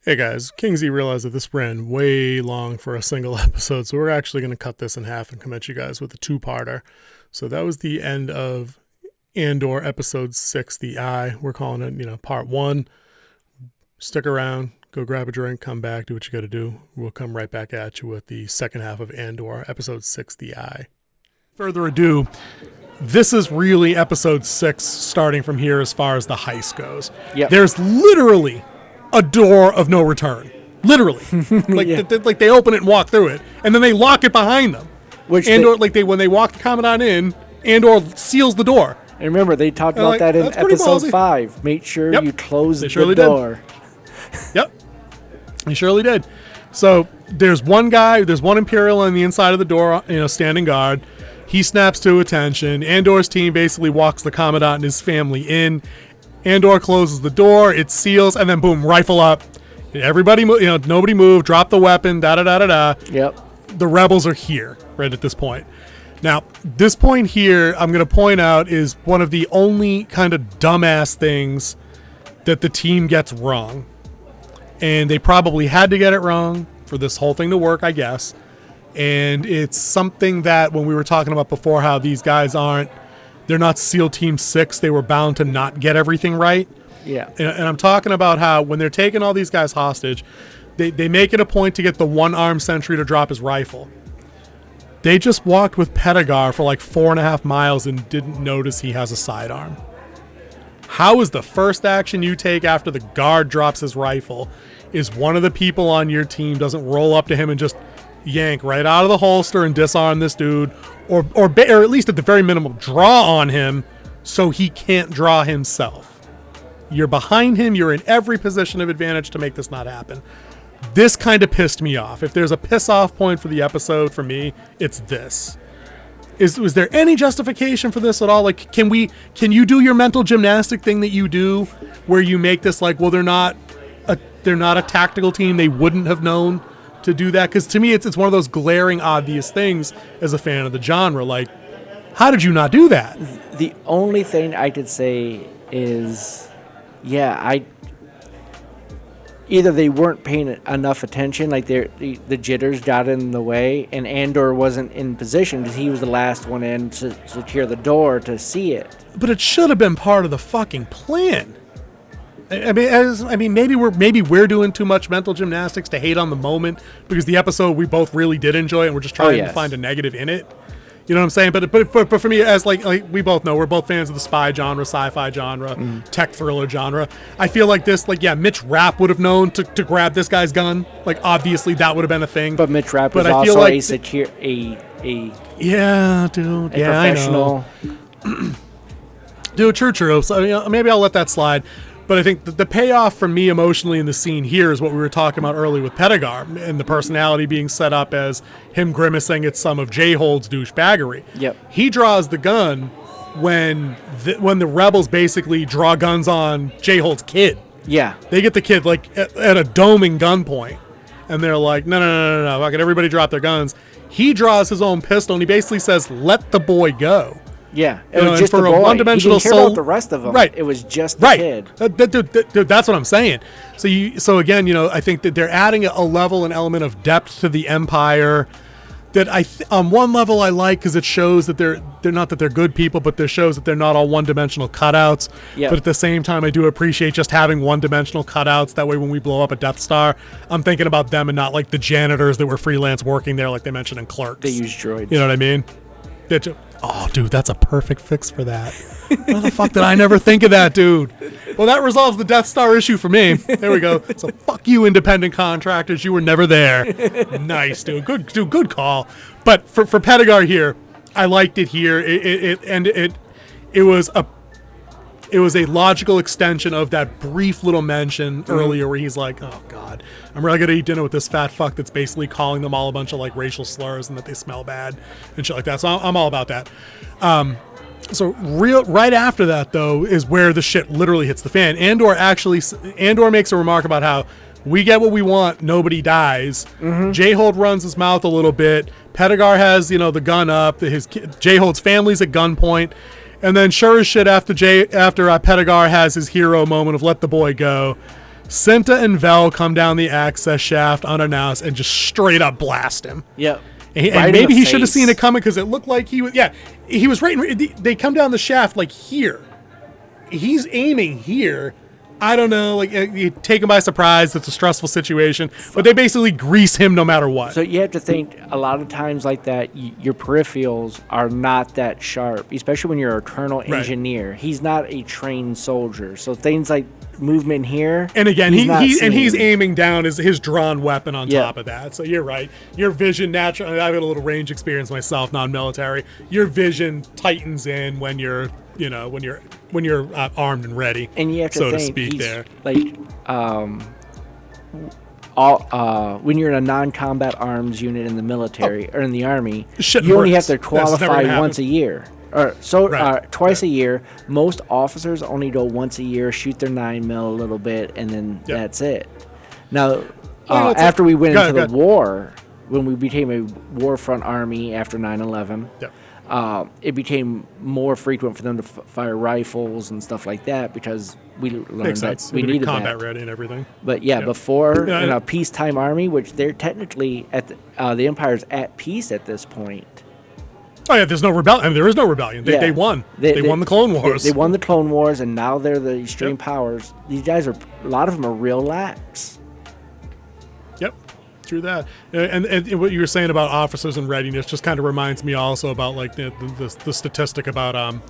Hey guys, Kingsley realized that this ran way long for a single episode, so we're actually going to cut this in half and come at you guys with a two-parter. So that was the end of Andor Episode 6, The Eye. We're calling it, part 1. Stick around, go grab a drink, come back, do what you got to do. We'll come right back at you with the second half of Andor Episode 6, The Eye. Further ado, this is really Episode 6 starting from here as far as the heist goes. Yep. There's literally a door of no return. Literally. Like they open it and walk through it, and then they lock it behind them. Andor, when they walk the Commandant in, Andor seals the door. And remember, they talked about that in Episode 5. Make sure you close the door. Yep. They surely did. So there's one Imperial on the inside of the door, standing guard. He snaps to attention. Andor's team basically walks the Commandant and his family in. Andor closes the door, it seals, and then boom, rifle up. Everybody, nobody move, drop the weapon, da-da-da-da-da. Yep. The rebels are here right at this point. Now, this point here, I'm going to point out, is one of the only kind of dumbass things that the team gets wrong. And they probably had to get it wrong for this whole thing to work, I guess. And it's something that when we were talking about before, how these guys they're not SEAL Team 6. They were bound to not get everything right. Yeah. And I'm talking about how when they're taking all these guys hostage, they make it a point to get the one-armed sentry to drop his rifle. They just walked with Pedagar for like 4.5 miles and didn't notice he has a sidearm. How is the first action you take after the guard drops his rifle is one of the people on your team doesn't roll up to him and just yank right out of the holster and disarm this dude, or at least at the very minimum draw on him so he can't draw himself. You're behind him. You're in every position of advantage to make this not happen. This kind of pissed me off. If there's a piss off point for the episode for me, it's this. Was there any justification for this at all? Like, can you do your mental gymnastic thing that you do where you make this like, well, they're not a tactical team. They wouldn't have known to do that, because to me it's one of those glaring obvious things as a fan of the genre. Like, how did you not do that? The only thing I could say is, either they weren't paying enough attention, like the jitters got in the way, and Andor wasn't in position because he was the last one in to secure the door to see it. But it should have been part of the fucking plan. Maybe we're doing too much mental gymnastics to hate on the moment, because the episode we both really did enjoy and we're just trying to find a negative in it. You know what I'm saying? But for me, as like we both know, we're both fans of the spy genre, sci-fi genre, tech thriller genre. I feel like this, Mitch Rapp would have known to grab this guy's gun. Like, obviously that would have been a thing. But Mitch Rapp was also a professional. I know. Dude, true. So maybe I'll let that slide. But I think the payoff for me emotionally in the scene here is what we were talking about earlier with Pedagar and the personality being set up as him grimacing at some of J-Hold's douchebaggery. Yep. He draws the gun when the rebels basically draw guns on J-Hold's kid. Yeah. They get the kid at a doming gunpoint, and they're like, no, fuck it, everybody drop their guns. He draws his own pistol and he basically says, let the boy go. Yeah, it was just for the boy. A one-dimensional he didn't care about the rest of them. Right. It was just the kid. Dude, that's what I'm saying. So again, I think that they're adding a level, an element of depth to the Empire that on one level I like, because it shows that they're not that they're good people, but it shows that they're not all one-dimensional cutouts. Yep. But at the same time, I do appreciate just having one-dimensional cutouts. That way, when we blow up a Death Star, I'm thinking about them and not like the janitors that were freelance working there, like they mentioned in Clerks. They use droids. You know what I mean? Oh, dude, that's a perfect fix for that. How the fuck did I never think of that, dude? Well, that resolves the Death Star issue for me. There we go. So fuck you, independent contractors. You were never there. Nice, dude. Good call. But for Pedagar here, I liked it here. It was a logical extension of that brief little mention earlier where he's like, oh God, I'm really going to eat dinner with this fat fuck that's basically calling them all a bunch of like racial slurs and that they smell bad and shit like that. So I'm all about that. So right after that, though, is where the shit literally hits the fan. Andor makes a remark about how we get what we want, nobody dies. J-Hold runs his mouth a little bit. Pedagar has, the gun up. J-Hold's family's at gunpoint. And then sure as shit, after Pedagar has his hero moment of let the boy go, Cinta and Vel come down the access shaft unannounced and just straight up blast him. Yep. And maybe he should have seen it coming because it looked like he was. Yeah, he was right. They come down the shaft like here. He's aiming here. I don't know. Like you take him by surprise. It's a stressful situation, but they basically grease him no matter what. So you have to think a lot of times like that. Your peripherals are not that sharp, especially when you're a colonel engineer. Right. He's not a trained soldier, so things like movement here. And again, he's aiming down his drawn weapon on top of that. So you're right. Your vision naturally. I've got a little range experience myself, non-military. Your vision tightens in when you're armed and ready, and you have to so think, to speak. There, like, when you're in a non-combat arms unit in the military or in the army, you only have to qualify once a year, or twice a year. Most officers only go once a year, shoot their 9mm a little bit, and then that's it. Now, after we went into the war, when we became a war front army after 9/11. Yep. It became more frequent for them to fire rifles and stuff like that because we learned that we needed combat that. ready and everything. But before in a peacetime army, which they're technically at the Empire's at peace at this point. Oh yeah, there's no rebellion. I mean, there is no rebellion. They won. They won the Clone Wars. They won the Clone Wars, and now they're the extreme powers. These guys a lot of them are real lax. Yep. Through that, and what you were saying about officers and readiness just kind of reminds me also about like the statistic about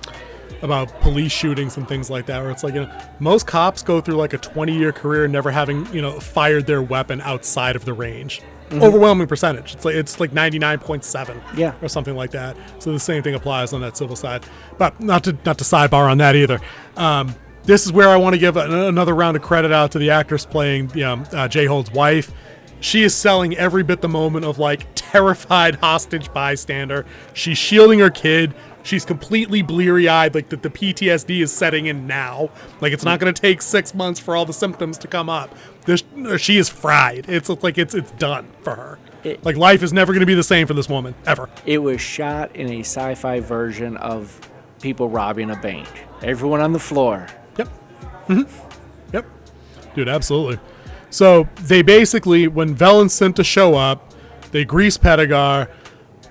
police shootings and things like that, where it's like most cops go through like a 20-year career never having fired their weapon outside of the range. Mm-hmm. Overwhelming percentage. It's like 99.7 or something like that. So the same thing applies on that civil side, but not to sidebar on that either. This is where I want to give another round of credit out to the actress playing J-Hold's wife. She is selling every bit the moment of like terrified hostage bystander. She's shielding her kid. She's completely bleary-eyed, like the PTSD is setting in now. Like it's not going to take 6 months for all the symptoms to come up. She is fried. It's done for her. Like life is never going to be the same for this woman ever. It was shot in a sci-fi version of people robbing a bank. Everyone on the floor. Yep. Mm-hmm. Yep. Dude, absolutely. So they basically, when Vel and Cinta show up, they grease Pedigar.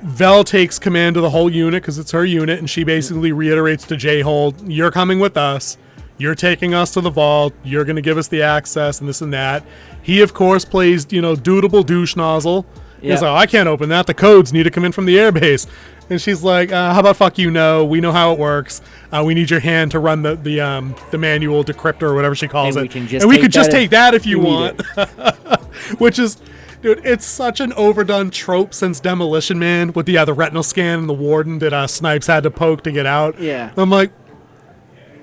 Vel takes command of the whole unit because it's her unit, and she basically reiterates to J-Hold, you're coming with us. You're taking us to the vault. You're going to give us the access and this and that. He, of course, plays, dutiful douche nozzle. Yeah. He's like, I can't open that. The codes need to come in from the airbase. And she's like, how about fuck you, no. We know how it works. We need your hand to run the manual decryptor or whatever she calls it. We could just take that if you want. Which is, dude, it's such an overdone trope since Demolition Man with the retinal scan and the warden that Snipes had to poke to get out. Yeah. I'm like,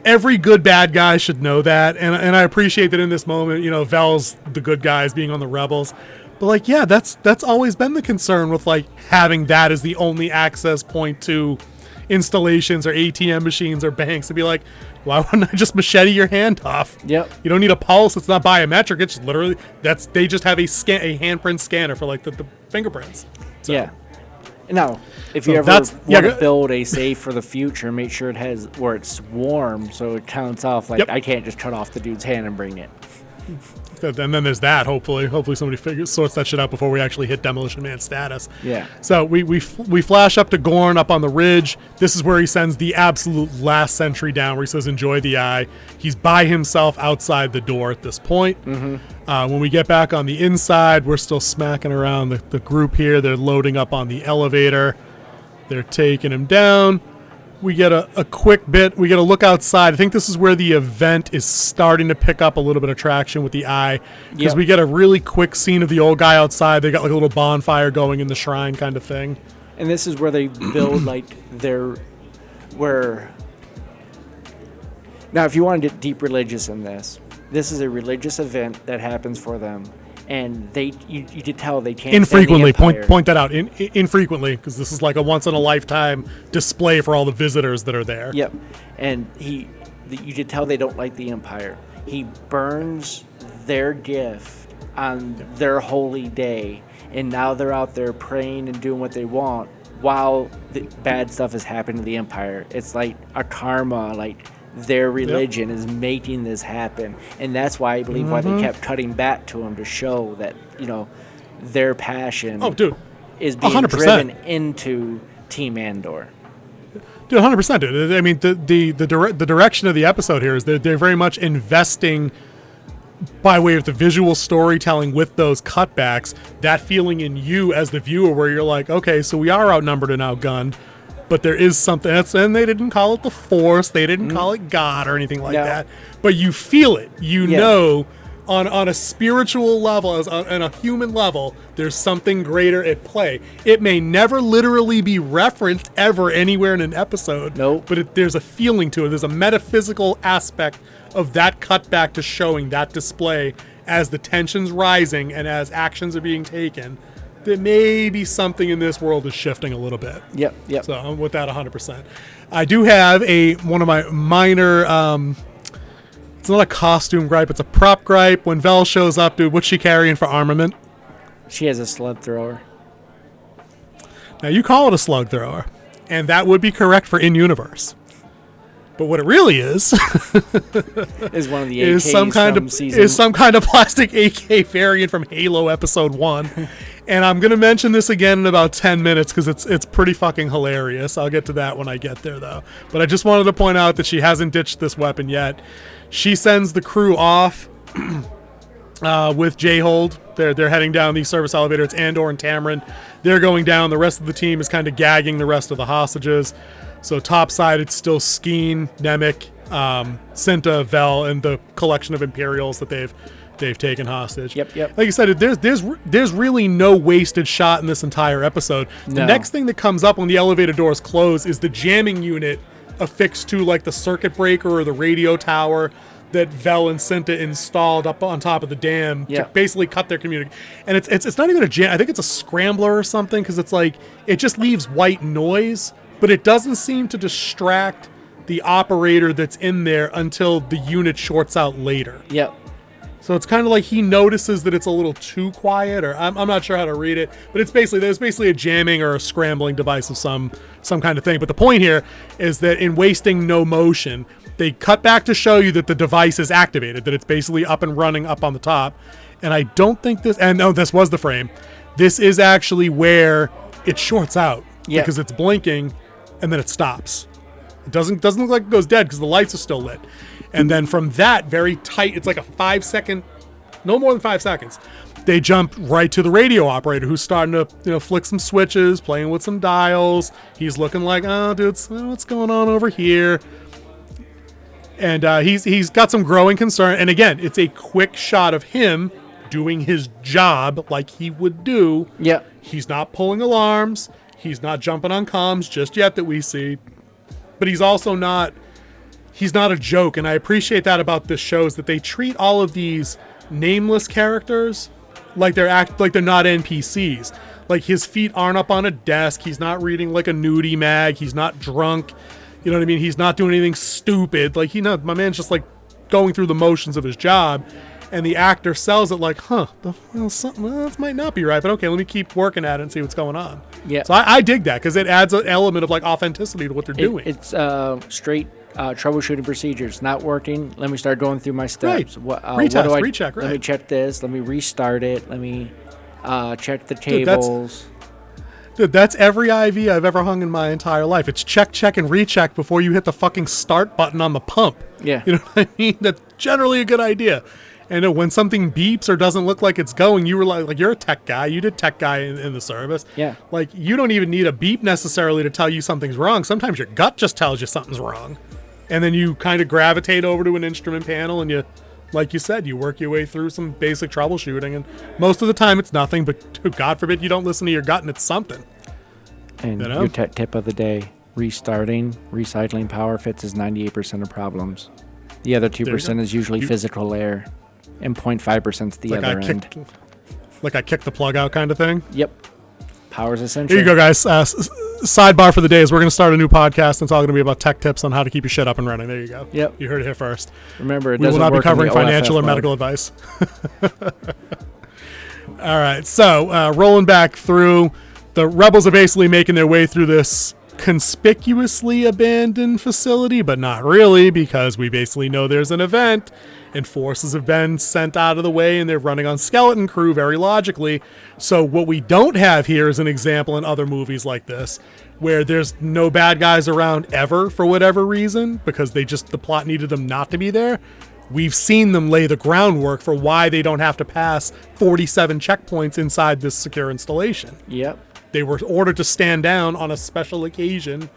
every good bad guy should know that. And I appreciate that in this moment, Vel's the good guys being on the rebels. But like, yeah, that's always been the concern with like having that as the only access point to installations or ATM machines or banks, to be like, why wouldn't I just machete your hand off? Yep. You don't need a pulse. It's not biometric. It's just literally they just have a handprint scanner for like the fingerprints. So. Yeah. Now, if you ever want to build a safe for the future, make sure it has where it's warm so it counts off. Like I can't just cut off the dude's hand and bring it. And then there's that. Hopefully somebody sorts that shit out before we actually hit Demolition Man status. Yeah. So we flash up to Gorn up on the ridge. This is where he sends the absolute last sentry down, where he says, "Enjoy the eye." He's by himself outside the door at this point. Mm-hmm. When we get back on the inside, we're still smacking around the group here. They're loading up on the elevator. They're taking him down. We get a quick bit. We get a look outside. I think this is where the event is starting to pick up a little bit of traction with the eye, because we get a really quick scene of the old guy outside. They got like a little bonfire going in the shrine kind of thing. And this is where they build like now, if you want to get deep religious in this is a religious event that happens for them. And you could tell they can't infrequently point that out infrequently, because this is like a once in a lifetime display for all the visitors that are there. Yep. And you could tell they don't like the Empire. He burns their gift on their holy day, and now they're out there praying and doing what they want while the bad stuff is happening to the Empire. It's like a karma, like their religion is making this happen. And that's why I believe why they kept cutting back to him to show that, their passion is being 100%. Driven into Team Andor. Dude, 100%. Dude. I mean, the direction of the episode here is that they're very much investing by way of the visual storytelling with those cutbacks, that feeling in you as the viewer where you're like, okay, so we are outnumbered and outgunned, but there is something else, and they didn't call it the Force, they didn't call it God or anything like that, but you feel it, know, on a spiritual level, on a human level, there's something greater at play. It may never literally be referenced ever anywhere in an episode, but there's a feeling to it, there's a metaphysical aspect of that cutback to showing that display as the tension's rising and as actions are being taken, that maybe something in this world is shifting a little bit. Yep. So I'm with that 100%. I do have one of my minor, it's not a costume gripe, it's a prop gripe. When Vel shows up, dude, what's she carrying for armament? She has a slug thrower. Now you call it a slug thrower, and that would be correct for in-universe. But what it really is is one of the AKs is some kind of plastic AK variant from Halo Episode 1. And I'm going to mention this again in about 10 minutes because it's pretty fucking hilarious. I'll get to that when I get there, though. But I just wanted to point out that she hasn't ditched this weapon yet. She sends the crew off with J-Hold. They're heading down the service elevator. It's Andor and Tamarin. They're going down. The rest of the team is kind of gagging the rest of the hostages. So topside, it's still Skeen, Nemik, Cinta, Vel, and the collection of Imperials that they've taken hostage. Yep. Like I said, there's really no wasted shot in this entire episode. The next thing that comes up when the elevator doors close is the jamming unit affixed to like the circuit breaker or the radio tower that Vel and Cinta installed up on top of the dam to basically cut their communication. And it's not even a jam. I think it's a scrambler or something because it's like it just leaves white noise. But it doesn't seem to distract the operator that's in there until the unit shorts out later. Yep. So it's kind of like he notices that it's a little too quiet, or I'm not sure how to read it, but there's basically a jamming or a scrambling device of some kind of thing. But the point here is that in wasting no motion, they cut back to show you that the device is activated, that it's basically up and running up on the top. And I don't think this was the frame. This is actually where it shorts out because it's blinking. And then it stops. It doesn't look like it goes dead because the lights are still lit. And then from that very tight, it's like a 5 second, no more than 5 seconds. They jump right to the radio operator who's starting to flick some switches, playing with some dials. He's looking like, oh, dude, what's going on over here? And he's got some growing concern. And again, it's a quick shot of him doing his job like he would do. Yeah. He's not pulling alarms. He's not jumping on comms just yet that we see, but he's also not a joke. And I appreciate that about this show is that they treat all of these nameless characters like they're not NPCs. Like his feet aren't up on a desk. He's not reading like a nudie mag. He's not drunk. You know what I mean? He's not doing anything stupid. Like my man's just like going through the motions of his job. And the actor sells it like, this might not be right, but okay, let me keep working at it and see what's going on. Yeah. So I dig that because it adds an element of like authenticity to what they're doing. It's straight troubleshooting procedures. Not working. Let me start going through my steps. Right. Retest, recheck, right. Let me check this. Let me restart it. Let me check the tables. Dude, that's every IV I've ever hung in my entire life. It's check, and recheck before you hit the fucking start button on the pump. Yeah. You know what I mean? That's generally a good idea. And when something beeps or doesn't look like it's going, you were like you're a tech guy. You did tech guy in the service. Yeah. Like you don't even need a beep necessarily to tell you something's wrong. Sometimes your gut just tells you something's wrong. And then you kind of gravitate over to an instrument panel and you, like you said, you work your way through some basic troubleshooting. And most of the time it's nothing, but God forbid you don't listen to your gut and it's something. And your tip of the day, restarting, recycling power fixes 98% of problems. The other 2% is usually physical error. And 0.5% is the other end. Like I kicked the plug out kind of thing? Yep. Power's essential. Here you go, guys. Sidebar for the day is we're going to start a new podcast. And it's all going to be about tech tips on how to keep your shit up and running. There you go. Yep. You heard it here first. Remember, we will not be covering financial or medical advice. All right. So rolling back through, the rebels are basically making their way through this conspicuously abandoned facility, but not really, because we basically know there's an event and forces have been sent out of the way and they're running on skeleton crew very logically. So what we don't have here is an example in other movies like this where there's no bad guys around ever for whatever reason, because the plot needed them not to be there. We've seen them lay the groundwork for why they don't have to pass 47 checkpoints inside this secure installation. Yep. They were ordered to stand down on a special occasion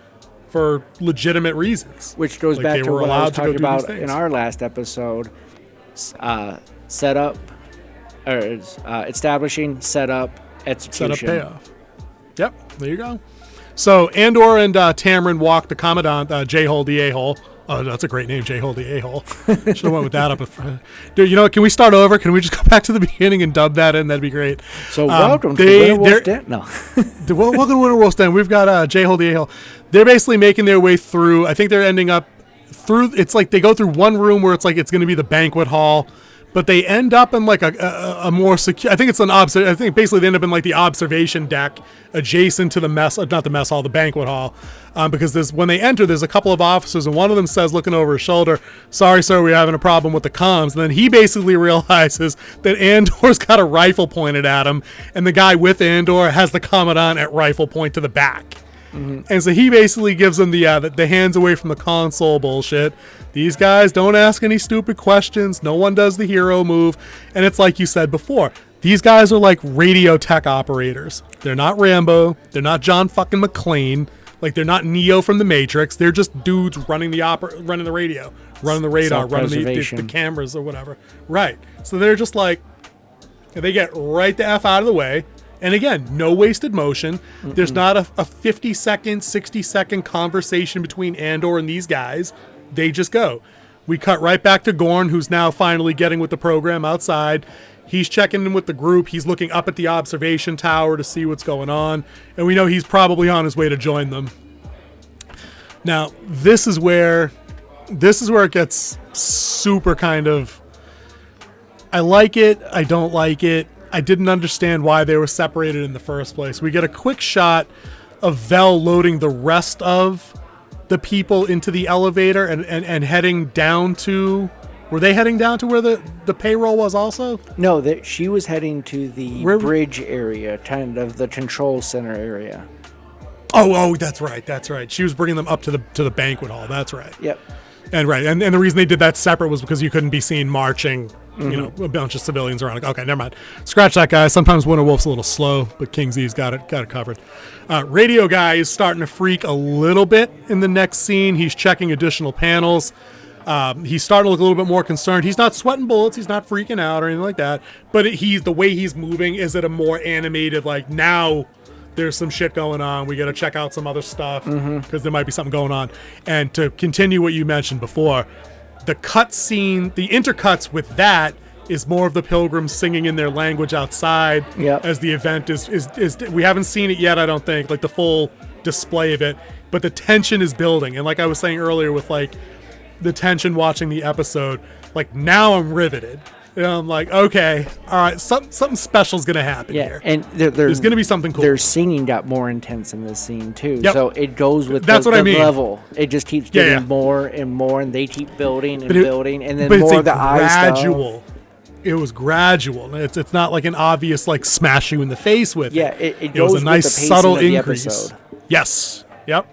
for legitimate reasons. Which goes back to what I was talking about in our last episode. Establishing, setup, execution. Setup, payoff. Yep, there you go. So Andor and Tamron walk the Commandant, J-Hole the A-Hole. Oh, that's a great name, J-Hole the A-Hole. Should have went with that up. Dude, you know what? Can we start over? Can we just go back to the beginning and dub that in? That'd be great. So welcome to Winterwolf's Den. No. Welcome to Winterwolf's Den. We've got J-Hole the A-Hole. They're basically making their way through. I think they're ending up through. It's like they go through one room where it's like it's going to be the banquet hall, but they end up in like a more secure. I think it's I think basically they end up in like the observation deck adjacent to the not the mess hall, the banquet hall, because when they enter, there's a couple of officers, and one of them says, looking over his shoulder, "Sorry, sir, we're having a problem with the comms." And then he basically realizes that Andor's got a rifle pointed at him, and the guy with Andor has the Commandant at rifle point to the back. Mm-hmm. And so he basically gives them the hands away from the console bullshit. These guys don't ask any stupid questions. No one does the hero move. And it's like you said before, these guys are like radio tech operators. They're not Rambo. They're not John fucking McClane. Like, they're not Neo from the Matrix. They're just dudes running the radio, running the radar, running the cameras or whatever. Right. So they're just like, they get right the F out of the way. And again, no wasted motion. Mm-mm. There's not a 50-second, 60-second conversation between Andor and these guys. They just go. We cut right back to Gorn, who's now finally getting with the program outside. He's checking in with the group. He's looking up at the observation tower to see what's going on. And we know he's probably on his way to join them. Now, this is where it gets super kind of... I like it. I don't like it. I didn't understand why they were separated in the first place. We get a quick shot of Vel loading the rest of the people into the elevator and heading down to... Were they heading down to where the payroll was also? No, she was heading to the bridge area, kind of the control center area. Oh, that's right. She was bringing them up to the banquet hall. That's right. Yep. And the reason they did that separate was because you couldn't be seen marching, a bunch of civilians around. Okay, never mind. Scratch that, guy. Sometimes Winterwolf's a little slow, but King Z's got it covered. Radio guy is starting to freak a little bit in the next scene. He's checking additional panels. He's starting to look a little bit more concerned. He's not sweating bullets. He's not freaking out or anything like that. But the way he's moving is at a more animated, like, now there's some shit going on. We got to check out some other stuff because there might be something going on. And to continue what you mentioned before, the cut scene, the intercuts with that is more of the pilgrims singing in their language outside as the event is we haven't seen it yet, I don't think, like the full display of it, but the tension is building. And like I was saying earlier with like the tension watching the episode, like now I'm riveted. And I'm like, okay, all right, something special is going to happen here. And there's going to be something cool. Their singing got more intense in this scene, too. Yep. So it goes with the level. It just keeps getting more and more, and they keep building and building, and then more of the eye stuff. It was gradual. It's not like an obvious, like, smash you in the face with it. It goes was a nice, with the subtle of the increase. Episode. Yes. Yep.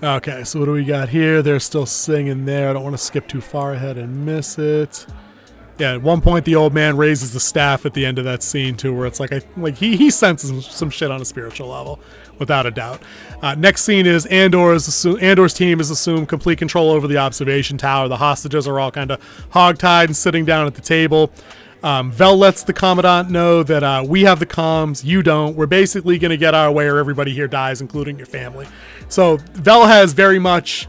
Okay, so what do we got here? They're still singing there. I don't want to skip too far ahead and miss it. Yeah, at one point the old man raises the staff at the end of that scene too, where it's like he senses some shit on a spiritual level, without a doubt. Next scene is Andor's team has assumed complete control over the observation tower. The hostages are all kind of hogtied and sitting down at the table. Vel lets the Commandant know that we have the comms, you don't. We're basically going to get our way or everybody here dies, including your family. So Vel has very much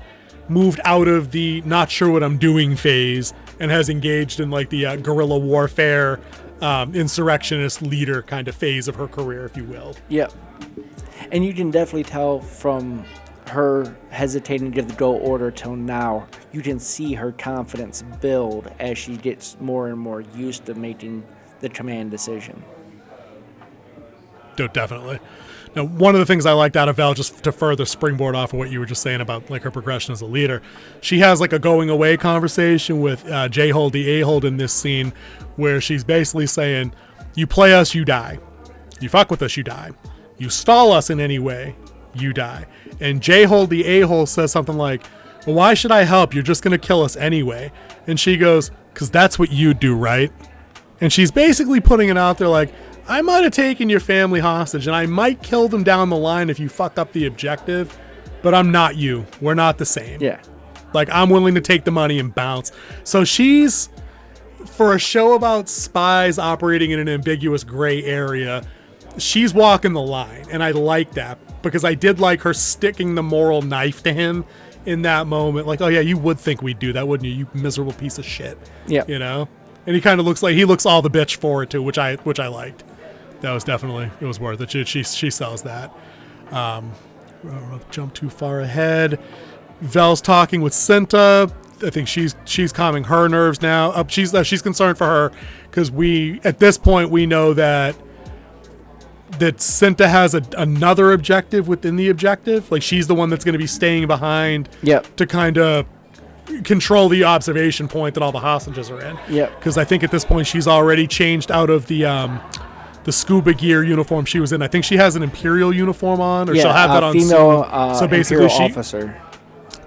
moved out of the not sure what I'm doing phase and has engaged in like the guerrilla warfare, insurrectionist leader kind of phase of her career, if you will. Yep. And you can definitely tell from her hesitating to give the go order till now, you can see her confidence build as she gets more and more used to making the command decision. Definitely. Now, one of the things I liked out of Vel, just to further springboard off of what you were just saying about like her progression as a leader, she has like a going away conversation with J-Hold, the A-Hold in this scene, where she's basically saying, you play us, you die. You fuck with us, you die. You stall us in any way, you die. And J-Hold, the A-Hole, says something like, well, why should I help? You're just going to kill us anyway. And she goes, because that's what you do, right? And she's basically putting it out there like, I might have taken your family hostage, and I might kill them down the line if you fuck up the objective, but I'm not you. We're not the same. Yeah. Like, I'm willing to take the money and bounce. So she's, for a show about spies operating in an ambiguous gray area, she's walking the line, and I like that, because I did like her sticking the moral knife to him in that moment. Like, oh yeah, you would think we'd do that, wouldn't you? You miserable piece of shit. Yeah. You know? And he kind of looks like, he looks all the bitch for it too, which I liked. That was definitely, it was worth it. She sells that. Jump too far ahead. Vel's talking with Cinta. I think she's calming her nerves now. She's concerned for her because at this point we know that Cinta has another objective within the objective. Like, she's the one that's going to be staying behind. Yep. To kind of control the observation point that all the hostages are in. Yep. Because I think at this point she's already changed out of the scuba gear uniform she was in. I think she has an Imperial uniform on, or she'll have that on female, soon. So basically,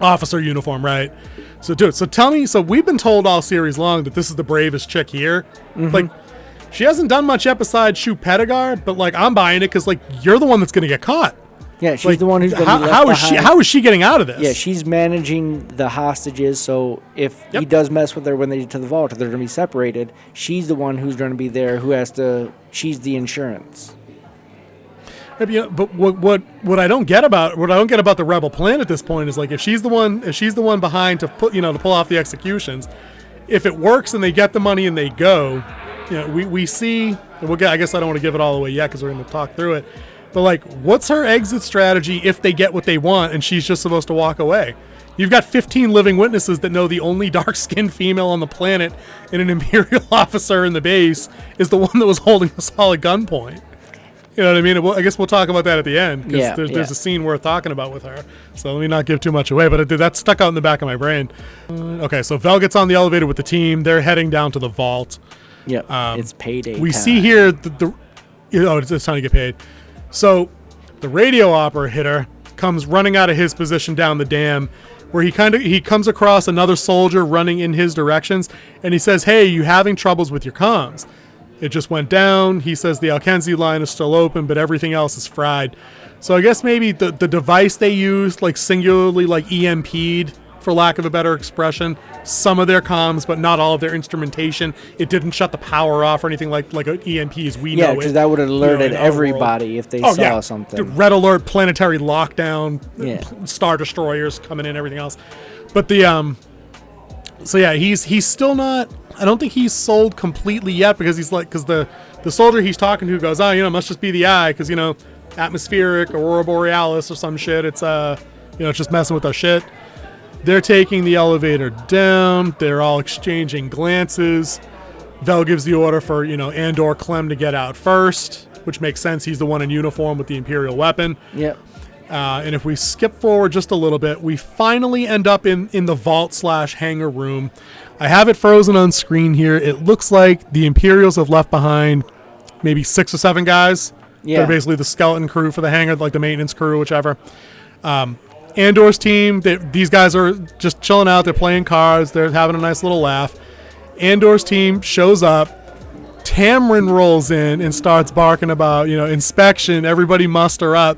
officer uniform, right? So, dude, tell me. So we've been told all series long that this is the bravest chick here. Mm-hmm. Like, she hasn't done much besides shoot Pedagar, but like, I'm buying it because like, you're the one that's going to get caught. Yeah, she's the one who's going to be left behind. How is she getting out of this? Yeah, she's managing the hostages, so if he does mess with her when they get to the vault, or they're going to be separated, she's the one who's going to be there, she's the insurance. Yeah, but what I don't get about the rebel plan at this point is like, if she's the one behind to pull off the executions, if it works and they get the money and they go, we see, I guess I don't want to give it all away yet because we're going to talk through it. But like, what's her exit strategy if they get what they want and she's just supposed to walk away? You've got 15 living witnesses that know the only dark-skinned female on the planet and an Imperial officer in the base is the one that was holding us all at gunpoint. You know what I mean? I guess we'll talk about that at the end, because there's a scene worth talking about with her. So let me not give too much away, but that stuck out in the back of my brain. Okay, so Vel gets on the elevator with the team. They're heading down to the vault. Yep, it's payday We time. see here it's time to get paid. So the radio operator comes running out of his position down the dam, where he comes across another soldier running in his directions, and he says, hey, you having troubles with your comms? It just went down. He says the Alkenzi line is still open, but everything else is fried. So I guess maybe the device they used, like, singularly, like, EMP'd, for lack of a better expression, some of their comms, but not all of their instrumentation. It didn't shut the power off or anything like an EMP as we know it. Yeah, because that would have alerted everybody if they saw something. Red alert, planetary lockdown, star destroyers coming in, everything else. But he's still not. I don't think he's sold completely yet, because the soldier he's talking to goes, it must just be the eye, because atmospheric, aurora borealis or some shit. It's it's just messing with our shit. They're taking the elevator down. They're all exchanging glances. Vel gives the order for Andor Clem to get out first, which makes sense. He's the one in uniform with the Imperial weapon. Yep. And if we skip forward just a little bit, we finally end up in the vault/hangar room. I have it frozen on screen here. It looks like the Imperials have left behind maybe 6 or 7 guys. Yeah. They're basically the skeleton crew for the hangar, like the maintenance crew, whichever. Andor's team, these guys are just chilling out. They're playing cards. They're having a nice little laugh. Andor's team shows up. Tamrin rolls in and starts barking about, inspection. Everybody muster up.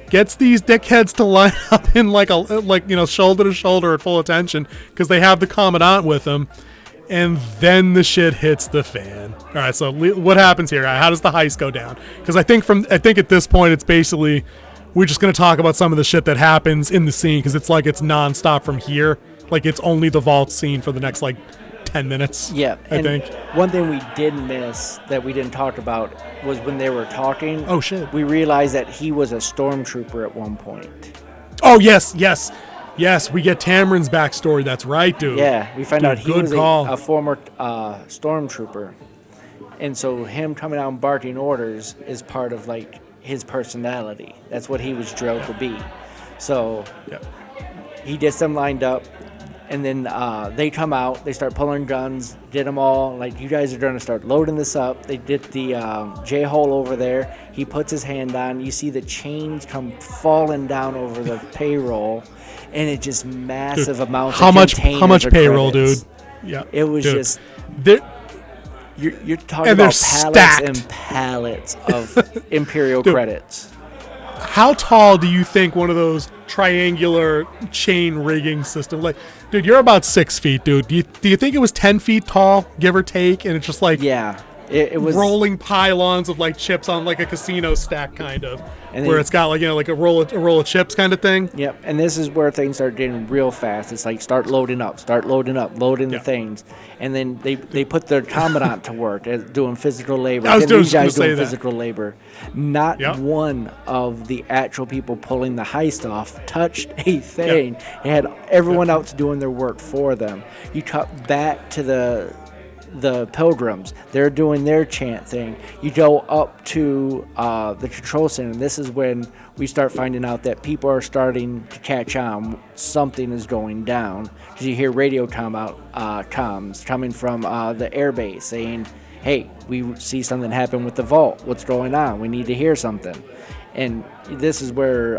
Gets these dickheads to line up in shoulder to shoulder at full attention, because they have the commandant with them. And then the shit hits the fan. All right, so what happens here? How does the heist go down? Because I think at this point it's basically, we're just going to talk about some of the shit that happens in the scene, because it's nonstop from here. Like, it's only the vault scene for the next 10 minutes. Yeah, I think. One thing we did miss that we didn't talk about was when they were talking. Oh shit! We realized that he was a stormtrooper at one point. Oh yes. We get Tamrin's backstory. That's right, dude. Yeah, we find out he was a former stormtrooper, and so him coming out and barking orders is part of his personality. That's what he was drilled to be. So he gets them lined up, and then they come out. They start pulling guns, did them all. Like, you guys are going to start loading this up. They did the J-hole over there. He puts his hand on. You see the chains come falling down over the payroll, and it just massive amounts of containers. How much payroll, credits. dude? Yeah, it was just... You're talking about pallets and pallets of Imperial credits. How tall do you think one of those triangular chain rigging system? Like, dude, you're about 6 feet, dude. Do you think it was 10 feet tall, give or take? And it's just like it was rolling pylons of like chips on like a casino stack, kind of, and where it's got like like a roll of chips kind of thing. Yep. And this is where things start getting real fast. It's like start loading up, loading the things, and then they put their commandant to work doing physical labor. These guys doing physical labor. Not one of the actual people pulling the heist off touched a thing. It had everyone else doing their work for them. You cut back to the pilgrims. They're doing their chant thing. You go up to the control center, and this is when we start finding out that people are starting to catch on. Something is going down. Because you hear radio comms coming from the airbase saying, hey, we see something happen with the vault. What's going on? We need to hear something. And this is where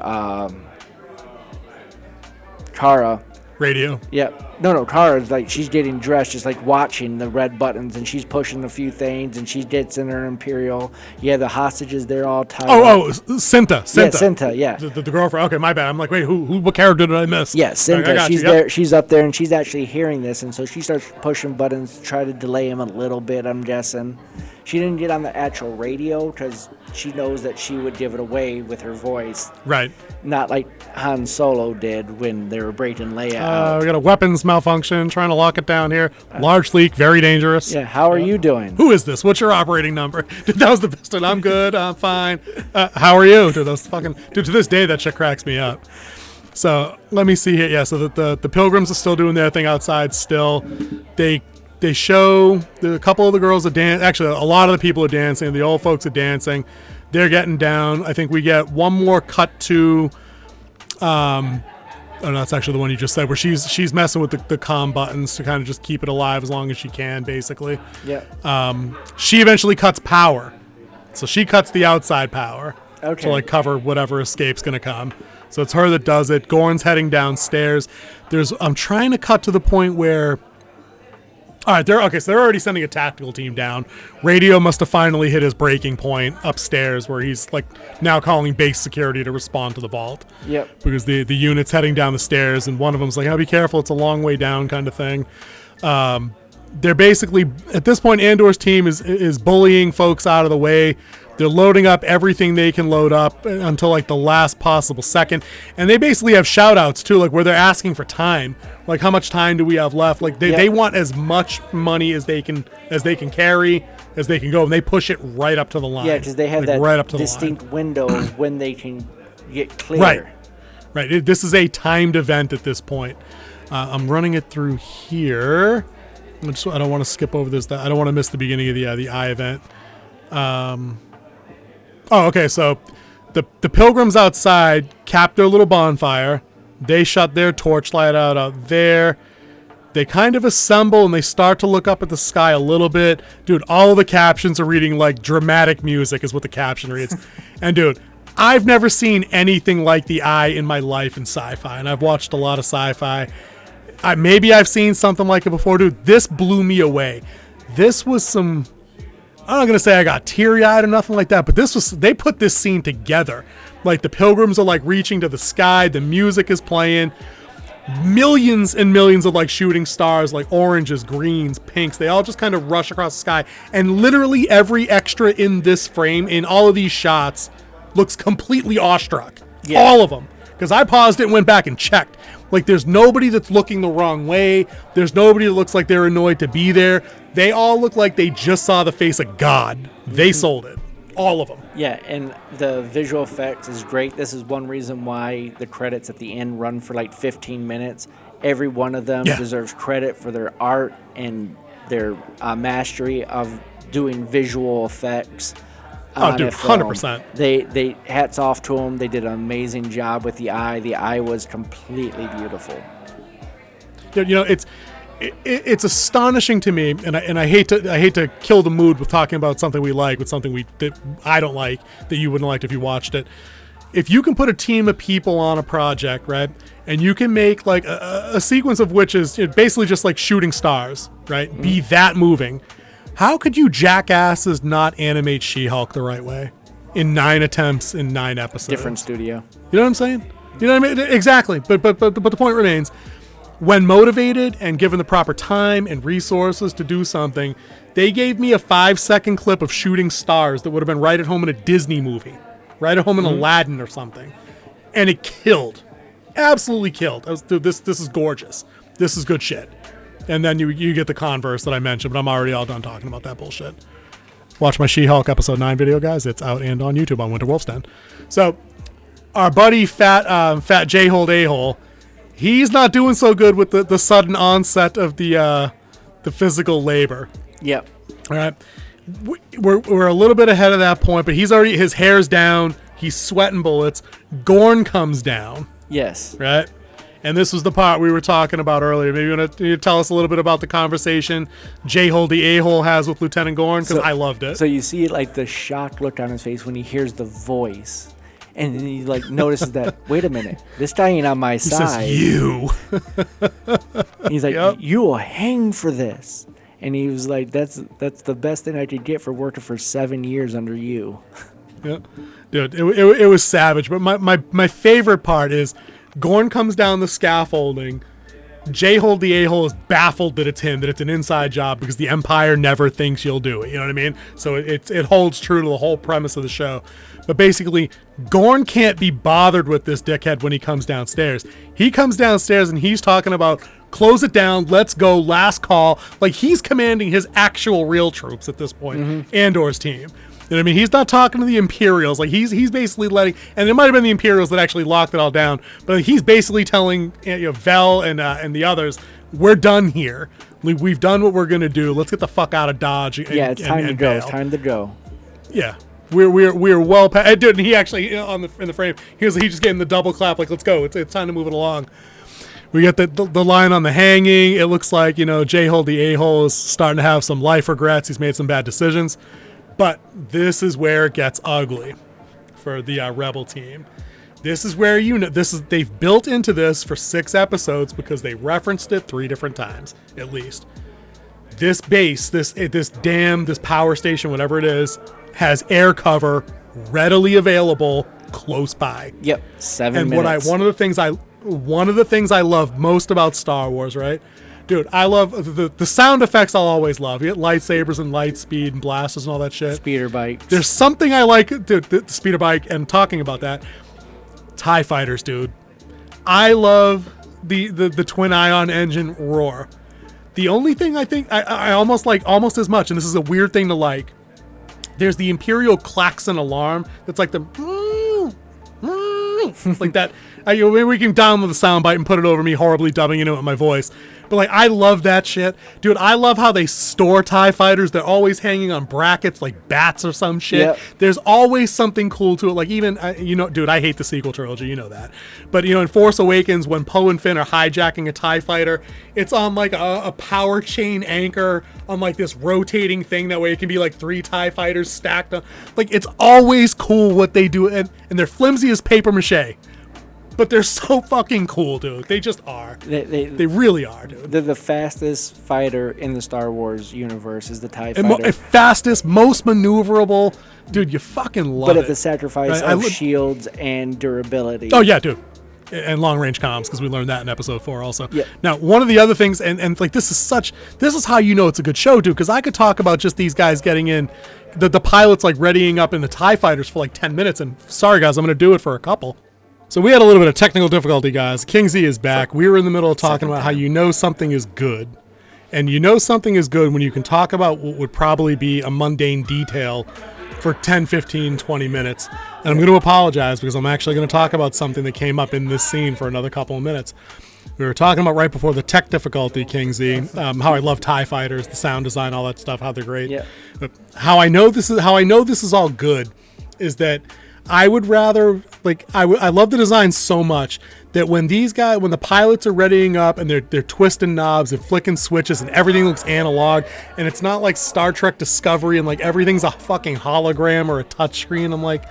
Kara... Radio. Yep. No, Kara's like, she's getting dressed, just like watching the red buttons, and she's pushing a few things, and she gets in her Imperial. Yeah, the hostages, they're all tied up. Cinta. Yeah, Cinta, yeah. The girlfriend. Okay, my bad. I'm like, wait, what character did I miss? Yeah, Cinta. She's there. She's up there, and she's actually hearing this, and so she starts pushing buttons to try to delay him a little bit, I'm guessing. She didn't get on the actual radio because she knows that she would give it away with her voice. Right. Not like Han Solo did when they were breaking Leia out. We got a weapons malfunction, trying to lock it down here. Large leak, very dangerous. Yeah, how are you doing? Who is this? What's your operating number? Dude, that was the best one. I'm good. I'm fine. How are you? Dude, to this day, that shit cracks me up. So let me see here. Yeah, so the pilgrims are still doing their thing outside still. They show a couple of the girls are dancing. Actually, a lot of the people are dancing. The old folks are dancing. They're getting down. I think we get one more cut to, oh no, that's actually the one you just said, where she's messing with the comm buttons to kind of just keep it alive as long as she can, basically. Yeah. She eventually cuts power, so she cuts the outside power to like cover whatever escape's gonna come. So it's her that does it. Gorn's heading downstairs. I'm trying to cut to the point where. All right, so they're already sending a tactical team down. Radio must have finally hit his breaking point upstairs, where he's like now calling base security to respond to the vault. Yep. Because the unit's heading down the stairs, and one of them's like, "Oh, be careful! It's a long way down," kind of thing. They're basically at this point, Andor's team is bullying folks out of the way. They're loading up everything they can load up until like the last possible second. And they basically have shout outs too, like where they're asking for time. Like, how much time do we have left? Like they want as much money as they can carry, as they can go, and they push it right up to the line. Yeah, because they have like, that right up to distinct window when they can get clear. Right. This is a timed event at this point. I'm running it through here. I don't want to skip over this. I don't want to miss the beginning of the eye event. So the pilgrims outside cap their little bonfire. They shut their torchlight out there. They kind of assemble and they start to look up at the sky a little bit. Dude, all of the captions are reading like dramatic music is what the caption reads. And dude, I've never seen anything like the eye in my life in sci-fi, and I've watched a lot of sci-fi. Maybe I've seen something like it before, dude. This blew me away. This was some... I'm not going to say I got teary-eyed or nothing like that, but they put this scene together. Like, the pilgrims are, like, reaching to the sky. The music is playing. Millions and millions of, like, shooting stars, like oranges, greens, pinks. They all just kind of rush across the sky. And literally every extra in this frame, in all of these shots, looks completely awestruck. Yeah. All of them. Because I paused it and went back and checked. Like, there's nobody that's looking the wrong way. There's nobody that looks like they're annoyed to be there. They all look like they just saw the face of God. They sold it. All of them. Yeah, and the visual effects is great. This is one reason why the credits at the end run for like 15 minutes. Every one of them deserves credit for their art and their mastery of doing visual effects. on dude, a film. 100%. They hats off to them. They did an amazing job with the eye. The eye was completely beautiful. It's astonishing to me, and I hate to kill the mood with talking about something we like with something that I don't like that you wouldn't like if you watched it. If you can put a team of people on a project, right, and you can make like a sequence of which is basically just like shooting stars, right, be that moving, how could you jackasses not animate She-Hulk the right way in 9 attempts in 9 episodes? Different studio. You know what I'm saying? You know what I mean? Exactly. But the point remains, when motivated and given the proper time and resources to do something, they gave me a 5-second clip of shooting stars that would have been right at home in a Disney movie. Right at home in Aladdin or something. And it killed. Absolutely killed. Dude, this is gorgeous. This is good shit. And then you get the converse that I mentioned, but I'm already all done talking about that bullshit. Watch my She-Hulk episode 9 video, guys. It's out and on YouTube on Winter Wolf's Den. So, our buddy Fat J-Hold A-Hole, he's not doing so good with the sudden onset of the physical labor. Yep. All right. We're a little bit ahead of that point, but his hair's down. He's sweating bullets. Gorn comes down. Yes. Right? And this was the part we were talking about earlier. Maybe you want to tell us a little bit about the conversation J-Hole the A-Hole has with Lieutenant Gorn, because I loved it. So you see like the shocked look on his face when he hears the voice. And then he like notices that, wait a minute, this guy ain't on my side. He says, you. He's like, you will hang for this. And he was like, that's the best thing I could get for working for 7 years under you. Yeah. Dude, it was savage. But my favorite part is Gorn comes down the scaffolding. J-Hole the A-Hole is baffled that it's him, that it's an inside job, because the Empire never thinks you'll do it. You know what I mean? So it holds true to the whole premise of the show. But basically, Gorn can't be bothered with this dickhead when he comes downstairs. He comes downstairs and he's talking about, close it down, let's go, last call. Like, he's commanding his actual real troops at this point, Andor's team. You know what I mean? He's not talking to the Imperials. Like, he's basically letting, and it might have been the Imperials that actually locked it all down, but he's basically telling Vel and the others, we're done here. We've done what we're going to do. Let's get the fuck out of Dodge. It's time to go. It's time to go. Yeah. We're well past. Dude, and he actually in the frame, he just gave him the double clap, like, let's go. It's time to move it along. We get the line on the hanging. It looks like J-Hole the A-Hole is starting to have some life regrets. He's made some bad decisions, but this is where it gets ugly for the Rebel team. This is where they've built into this for 6 episodes because they referenced it 3 different times at least. This base, this dam, this power station, whatever it is, has air cover readily available close by. Yep, 7 minutes. One of the things I love most about Star Wars, right? Dude, I love the sound effects. I'll always love. You get lightsabers and light speed and blasters and all that shit. Speeder bikes. There's something I like, dude, the speeder bike, and talking about that, TIE fighters, dude. I love the twin ion engine roar. The only thing I think I almost like almost as much, and this is a weird thing to like, there's the Imperial klaxon alarm that's like the like that. We can download the soundbite and put it over me horribly dubbing into it with my voice. But like, I love that shit. Dude, I love how they store TIE fighters. They're always hanging on brackets like bats or some shit. Yep. There's always something cool to it. Like even, dude, I hate the sequel trilogy. You know that. But, in Force Awakens, when Poe and Finn are hijacking a TIE fighter, it's on like a power chain anchor on like this rotating thing. That way it can be like 3 TIE fighters stacked on. Like, it's always cool what they do. And they're flimsy as paper mache. But they're so fucking cool, dude. They just are. They really are, dude. They're the fastest fighter in the Star Wars universe is the TIE fighter. Fastest, most maneuverable. Dude, you fucking love it. But at the sacrifice of shields and durability. Oh, yeah, dude. And long-range comms, because we learned that in episode 4 also. Yeah. Now, one of the other things, and like this is how you know it's a good show, dude, because I could talk about just these guys getting in, the pilots like readying up in the TIE fighters for like 10 minutes, and sorry guys, I'm going to do it for a couple. So we had a little bit of technical difficulty, guys. King Z is back. We were in the middle of talking about how you know something is good. And you know something is good when you can talk about what would probably be a mundane detail for 10, 15, 20 minutes. And I'm going to apologize because I'm actually going to talk about something that came up in this scene for another couple of minutes. we were talking about right before the tech difficulty, King Z, how I love TIE fighters, the sound design, all that stuff, how they're great. Yeah. But how I know this is all good is that I would rather, like, I love the design so much that when the pilots are readying up and they're twisting knobs and flicking switches and everything looks analog and it's not like Star Trek Discovery and like everything's a fucking hologram or a touchscreen, I'm like,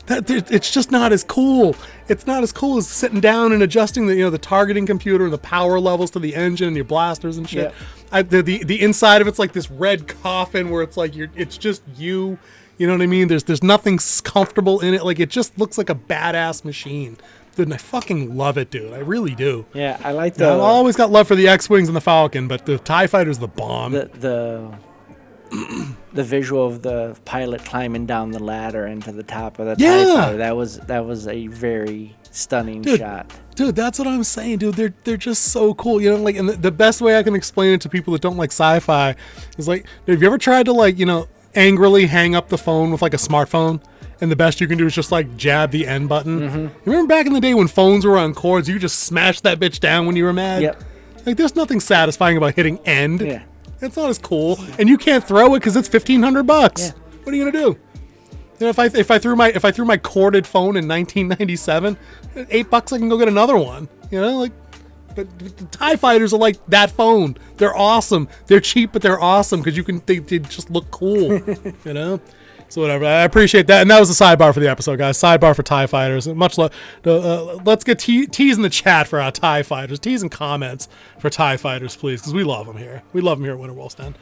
it's just not as cool. It's not as cool as sitting down and adjusting the targeting computer and the power levels to the engine and your blasters and shit. Yeah. The inside of it's like this red coffin where it's like it's just you. You know what I mean? There's nothing comfortable in it. Like, it just looks like a badass machine. Dude, and I fucking love it, dude. I really do. Yeah, I like I've always got love for the X-Wings and the Falcon, but the TIE Fighter's the bomb. The visual of the pilot climbing down the ladder into the top of the TIE Fighter, that was a very stunning shot. Dude, that's what I'm saying, dude. They're just so cool. You know, like, and the best way I can explain it to people that don't like sci-fi is like, have you ever tried to, like, angrily hang up the phone with like a smartphone, and the best you can do is just like jab the end button? Mm-hmm. You remember back in the day when phones were on cords, you just smash that bitch down when you were mad? Yep. Like, there's nothing satisfying about hitting end. Yeah. It's not as cool, and you can't throw it because it's $1,500. Yeah. What are you gonna do? If I threw my corded phone in 1997, $8 I can go get another one. But the TIE Fighters are like that phone. They're awesome. They're cheap, but they're awesome because they just look cool. So whatever. I appreciate that. And that was the sidebar for the episode, guys. Sidebar for TIE Fighters. Much love. Let's get teas in the chat for our TIE Fighters. Teas and comments for TIE Fighters, please, because we love them here. We love them here at Winter Wolf's Den.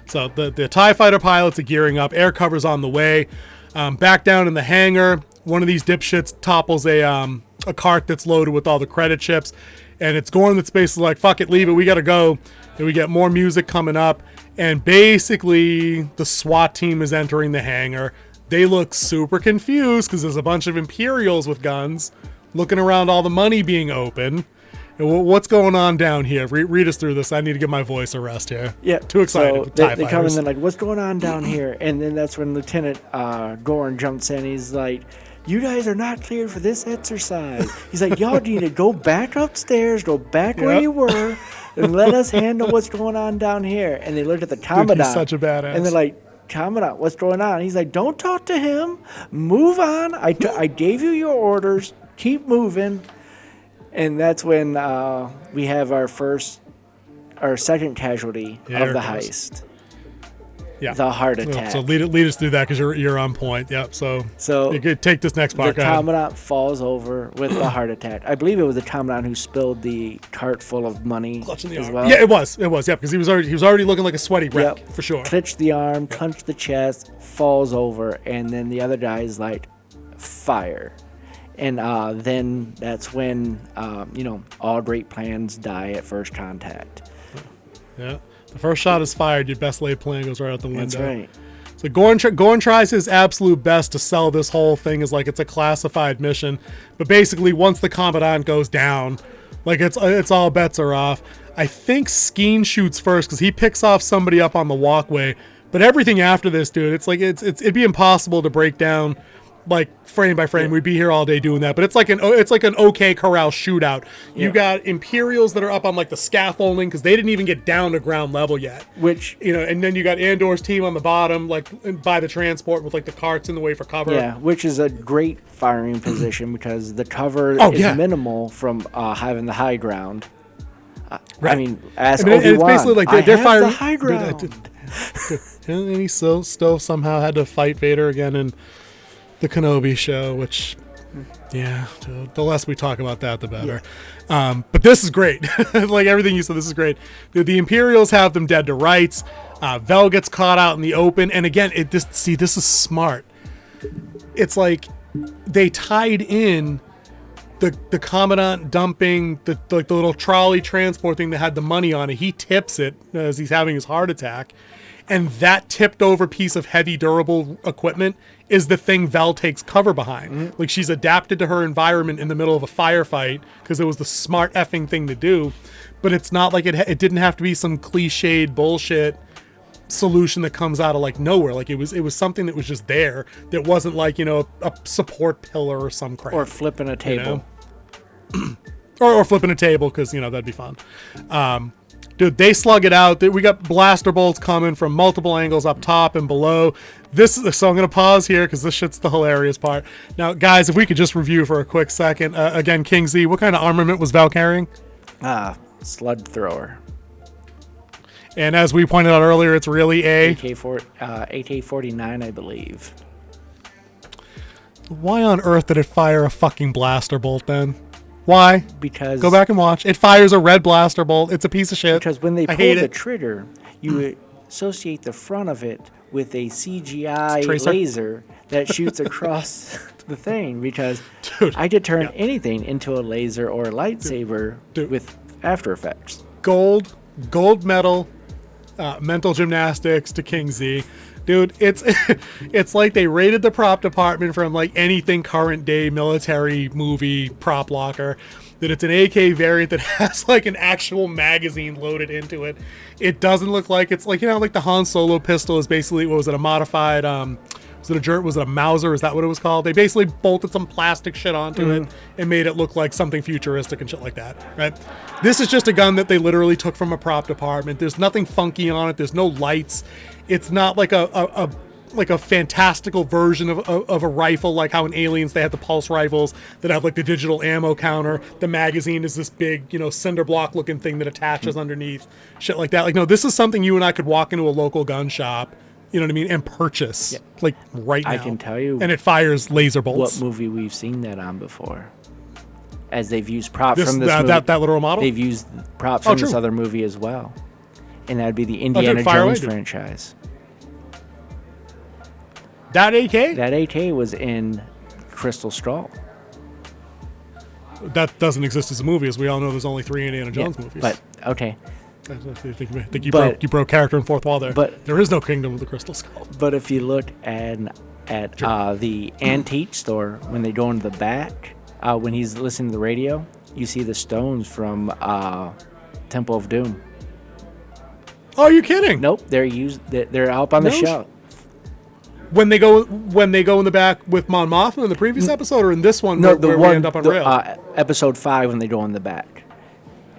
So the TIE Fighter pilots are gearing up. Air cover's on the way. Back down in the hangar, one of these dipshits topples a cart that's loaded with all the credit chips. And it's Gorn that's basically like, fuck it, leave it, we gotta go. And we get more music coming up. And basically, the SWAT team is entering the hangar. They look super confused because there's a bunch of Imperials with guns looking around all the money being open. And what's going on down here? Read us through this. I need to give my voice a rest here. Yeah. Too excited. So they come in and they're like, what's going on down here? And then that's when Lieutenant Gorn jumps in. He's like, you guys are not cleared for this exercise. He's like, y'all need to go back upstairs, go back where you were, and let us handle what's going on down here. And they looked at the Commandant. Dude, he's such a badass. And they're like, Commandant, what's going on? He's like, don't talk to him. Move on. I gave you your orders. Keep moving. And that's when we have our second casualty of the heist. Yeah. The heart attack. So lead us through that because you're on point. Yep. So you could take this next part. The Commandant falls over with the heart attack. I believe it was the Commandant who spilled the cart full of money as well. Yeah, it was. Yeah, because he was already looking like a sweaty wreck for sure. Clutched the arm, clenched the chest, falls over, and then the other guy is like, fire. And then that's when all great plans die at first contact. Yeah. The first shot is fired, your best laid plan goes right out the window. That's right. So Gorn tries his absolute best to sell this whole thing as like it's a classified mission. But basically, once the Commandant goes down, like it's all bets are off. I think Skeen shoots first because he picks off somebody up on the walkway. But everything after this, dude, it's like it'd be impossible to break down like frame by frame. We'd be here all day doing that, but it's like an OK Corral shootout. You got Imperials that are up on like the scaffolding because they didn't even get down to ground level yet, which and then you got Andor's team on the bottom, like by the transport with like the carts in the way for cover, which is a great firing position because the cover is minimal from having the high ground. Right. I mean, Obi-Wan, it's basically like they're firing the high ground. And he still somehow had to fight Vader again in the Kenobi show, which, the less we talk about that, the better. Yeah. But this is great. Like everything you said, this is great. The Imperials have them dead to rights. Vel gets caught out in the open. And again, this is smart. It's like they tied in the Commandant dumping the little trolley transport thing that had the money on it. He tips it as he's having his heart attack. And that tipped over piece of heavy durable equipment is the thing Vel takes cover behind. Mm-hmm. Like she's adapted to her environment in the middle of a firefight because it was the smart effing thing to do. But it's not like it didn't have to be some cliched bullshit solution that comes out of like nowhere. Like it was something that was just there that wasn't like, a support pillar or some crap. Or flipping a table. or flipping a table, because that'd be fun. Dude, they slug it out. We got blaster bolts coming from multiple angles up top and below. So I'm going to pause here because this shit's the hilarious part. Now, guys, if we could just review for a quick second. Again, King Z, what kind of armament was Val carrying? Slug thrower. And as we pointed out earlier, it's really a... AK-49, I believe. Why on earth did it fire a fucking blaster bolt then? Why? Because... Go back and watch. It fires a red blaster bolt. It's a piece of shit. Because when they pull the trigger, you associate the front of it with a CGI laser that shoots across the thing. Because I could turn anything into a laser or a lightsaber with After Effects. Gold medal, mental gymnastics to King Z. Dude, it's like they raided the prop department from like anything current day military movie prop locker. That it's an AK variant that has like an actual magazine loaded into it. It doesn't look like it's like like the Han Solo pistol is basically, what was it, a modified was it a Mauser? Is that what it was called? They basically bolted some plastic shit onto it and made it look like something futuristic and shit like that, right? This is just a gun that they literally took from a prop department. There's nothing funky on it. There's no lights. It's not like a fantastical version of a rifle, like how in Aliens they had the pulse rifles that have like the digital ammo counter. The magazine is this big, cinder block looking thing that attaches underneath, shit like that. Like, no, this is something you and I could walk into a local gun shop, you know what I mean, and purchase like right now. I can tell you, and it fires laser bolts. What movie we've seen that on before? As they've used props from this movie, that literal model. They've used props from this other movie as well, and that'd be the Indiana Jones franchise. That AK? That AK was in Crystal Skull. That doesn't exist as a movie, as we all know. There's only 3 Indiana Jones movies. But okay. I think you broke character and fourth wall there. But there is no Kingdom of the Crystal Skull. But if you look at the antique store, when they go into the back, when he's listening to the radio, you see the stones from Temple of Doom. Oh, are you kidding? Nope, they're up on the shelf. When they go in the back with Mon Mothma in the previous episode, or in this one where we end up on rail? Episode 5 when they go in the back.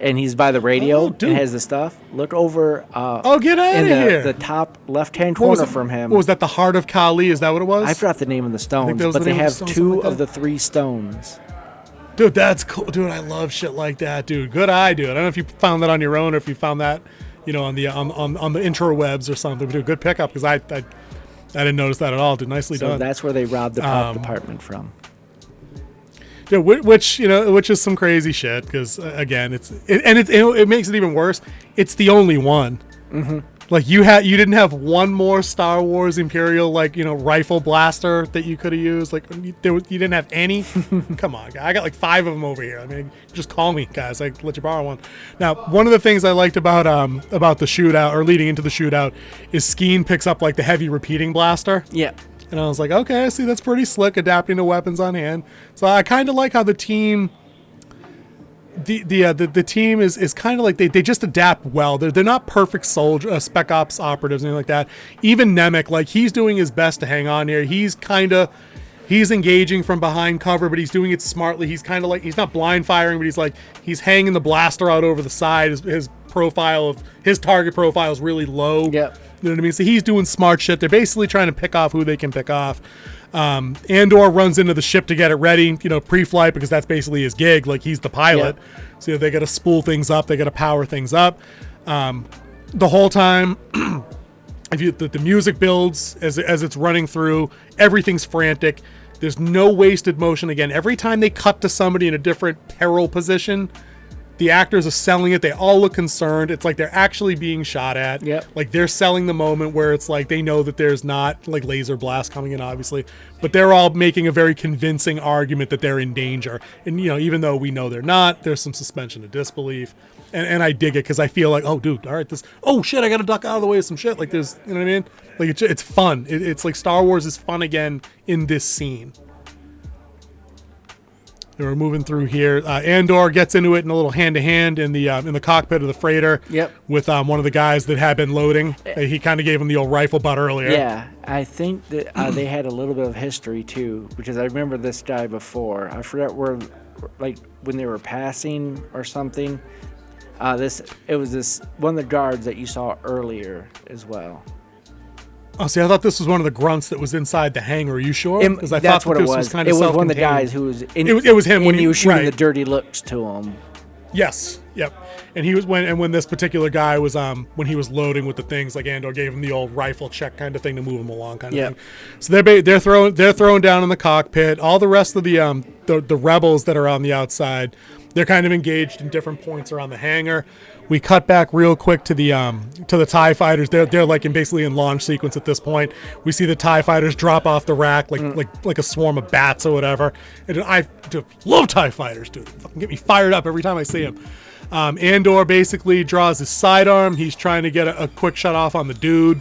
And he's by the radio and has the stuff. Look over. Get out of here! The top left-hand corner from him. What was that? The Heart of Kali? Is that what it was? I forgot the name of the stones, but they have 2 of the 3 stones. Dude, that's cool. Dude, I love shit like that, dude. Good eye, dude. I don't know if you found that on your own or if you found that, on the interwebs or something. But dude, good pickup, because I didn't notice that at all. Dude, nicely done. So that's where they robbed the prop department from. Yeah, which is some crazy shit, because again, it makes it even worse. It's the only one. Mm-hmm. Like you didn't have one more Star Wars Imperial rifle blaster that you could have used. Like you didn't have any. Come on, guy. I got like 5 of them over here. I mean, just call me, guys. I let you borrow one. Now, one of the things I liked about the shootout, or leading into the shootout, is Skeen picks up like the heavy repeating blaster. Yeah. And I was like, okay, I see, that's pretty slick, adapting to weapons on hand. So I kind of like how the team, the team is kind of like they just adapt well. They're not perfect soldier, spec ops operatives, anything like that. Even Nemec, like he's doing his best to hang on here. He's engaging from behind cover, but he's doing it smartly. He's kind of like, he's not blind firing, but he's hanging the blaster out over the side. His target profile is really low. Yep. You know what I mean? So he's doing smart shit. They're basically trying to pick off who they can pick off. Andor runs into the ship to get it ready, pre-flight, because that's basically his gig. Like, he's the pilot. Yep. So they got to spool things up. They got to power things up. The whole time, the music builds as it's running through. Everything's frantic. There's no wasted motion. Again, every time they cut to somebody in a different peril position, the actors are selling it. They all look concerned. It's like they're actually being shot at. Yep. Like they're selling the moment where it's like they know that there's not like laser blast coming in, obviously, but they're all making a very convincing argument that they're in danger. And even though we know they're not, there's some suspension of disbelief. And I dig it, because I feel like, oh, dude, all right, I got to duck out of the way of some shit. Like there's, you know what I mean? Like it's fun. It's like Star Wars is fun again in this scene. We're moving through here. Andor gets into it in a little hand-to-hand in the cockpit of the freighter. Yep. With one of the guys that had been loading. He kind of gave him the old rifle butt earlier. Yeah, I think that they had a little bit of history too, because I remember this guy before. I forget where like when they were passing or something. It was this one of the guards that you saw earlier as well. Oh, see, I thought this was one of the grunts that was inside the hangar. Are you sure? Because I thought what this was kind of self-contained. It was one of the guys who was in. It was him when he was shooting the dirty looks to him. Yes. Yep. And he was when this particular guy was when he was loading with the things, like Andor gave him the old rifle check kind of thing to move him along kind of thing. So they're thrown down in the cockpit. All the rest of the rebels that are on the outside, they're kind of engaged in different points around the hangar. We cut back real quick to the TIE fighters. They're like basically in launch sequence at this point. We see the TIE fighters drop off the rack like a swarm of bats or whatever. And I love TIE fighters, dude. They fucking get me fired up every time I see them. Andor basically draws his sidearm. He's trying to get a quick shot off on the dude,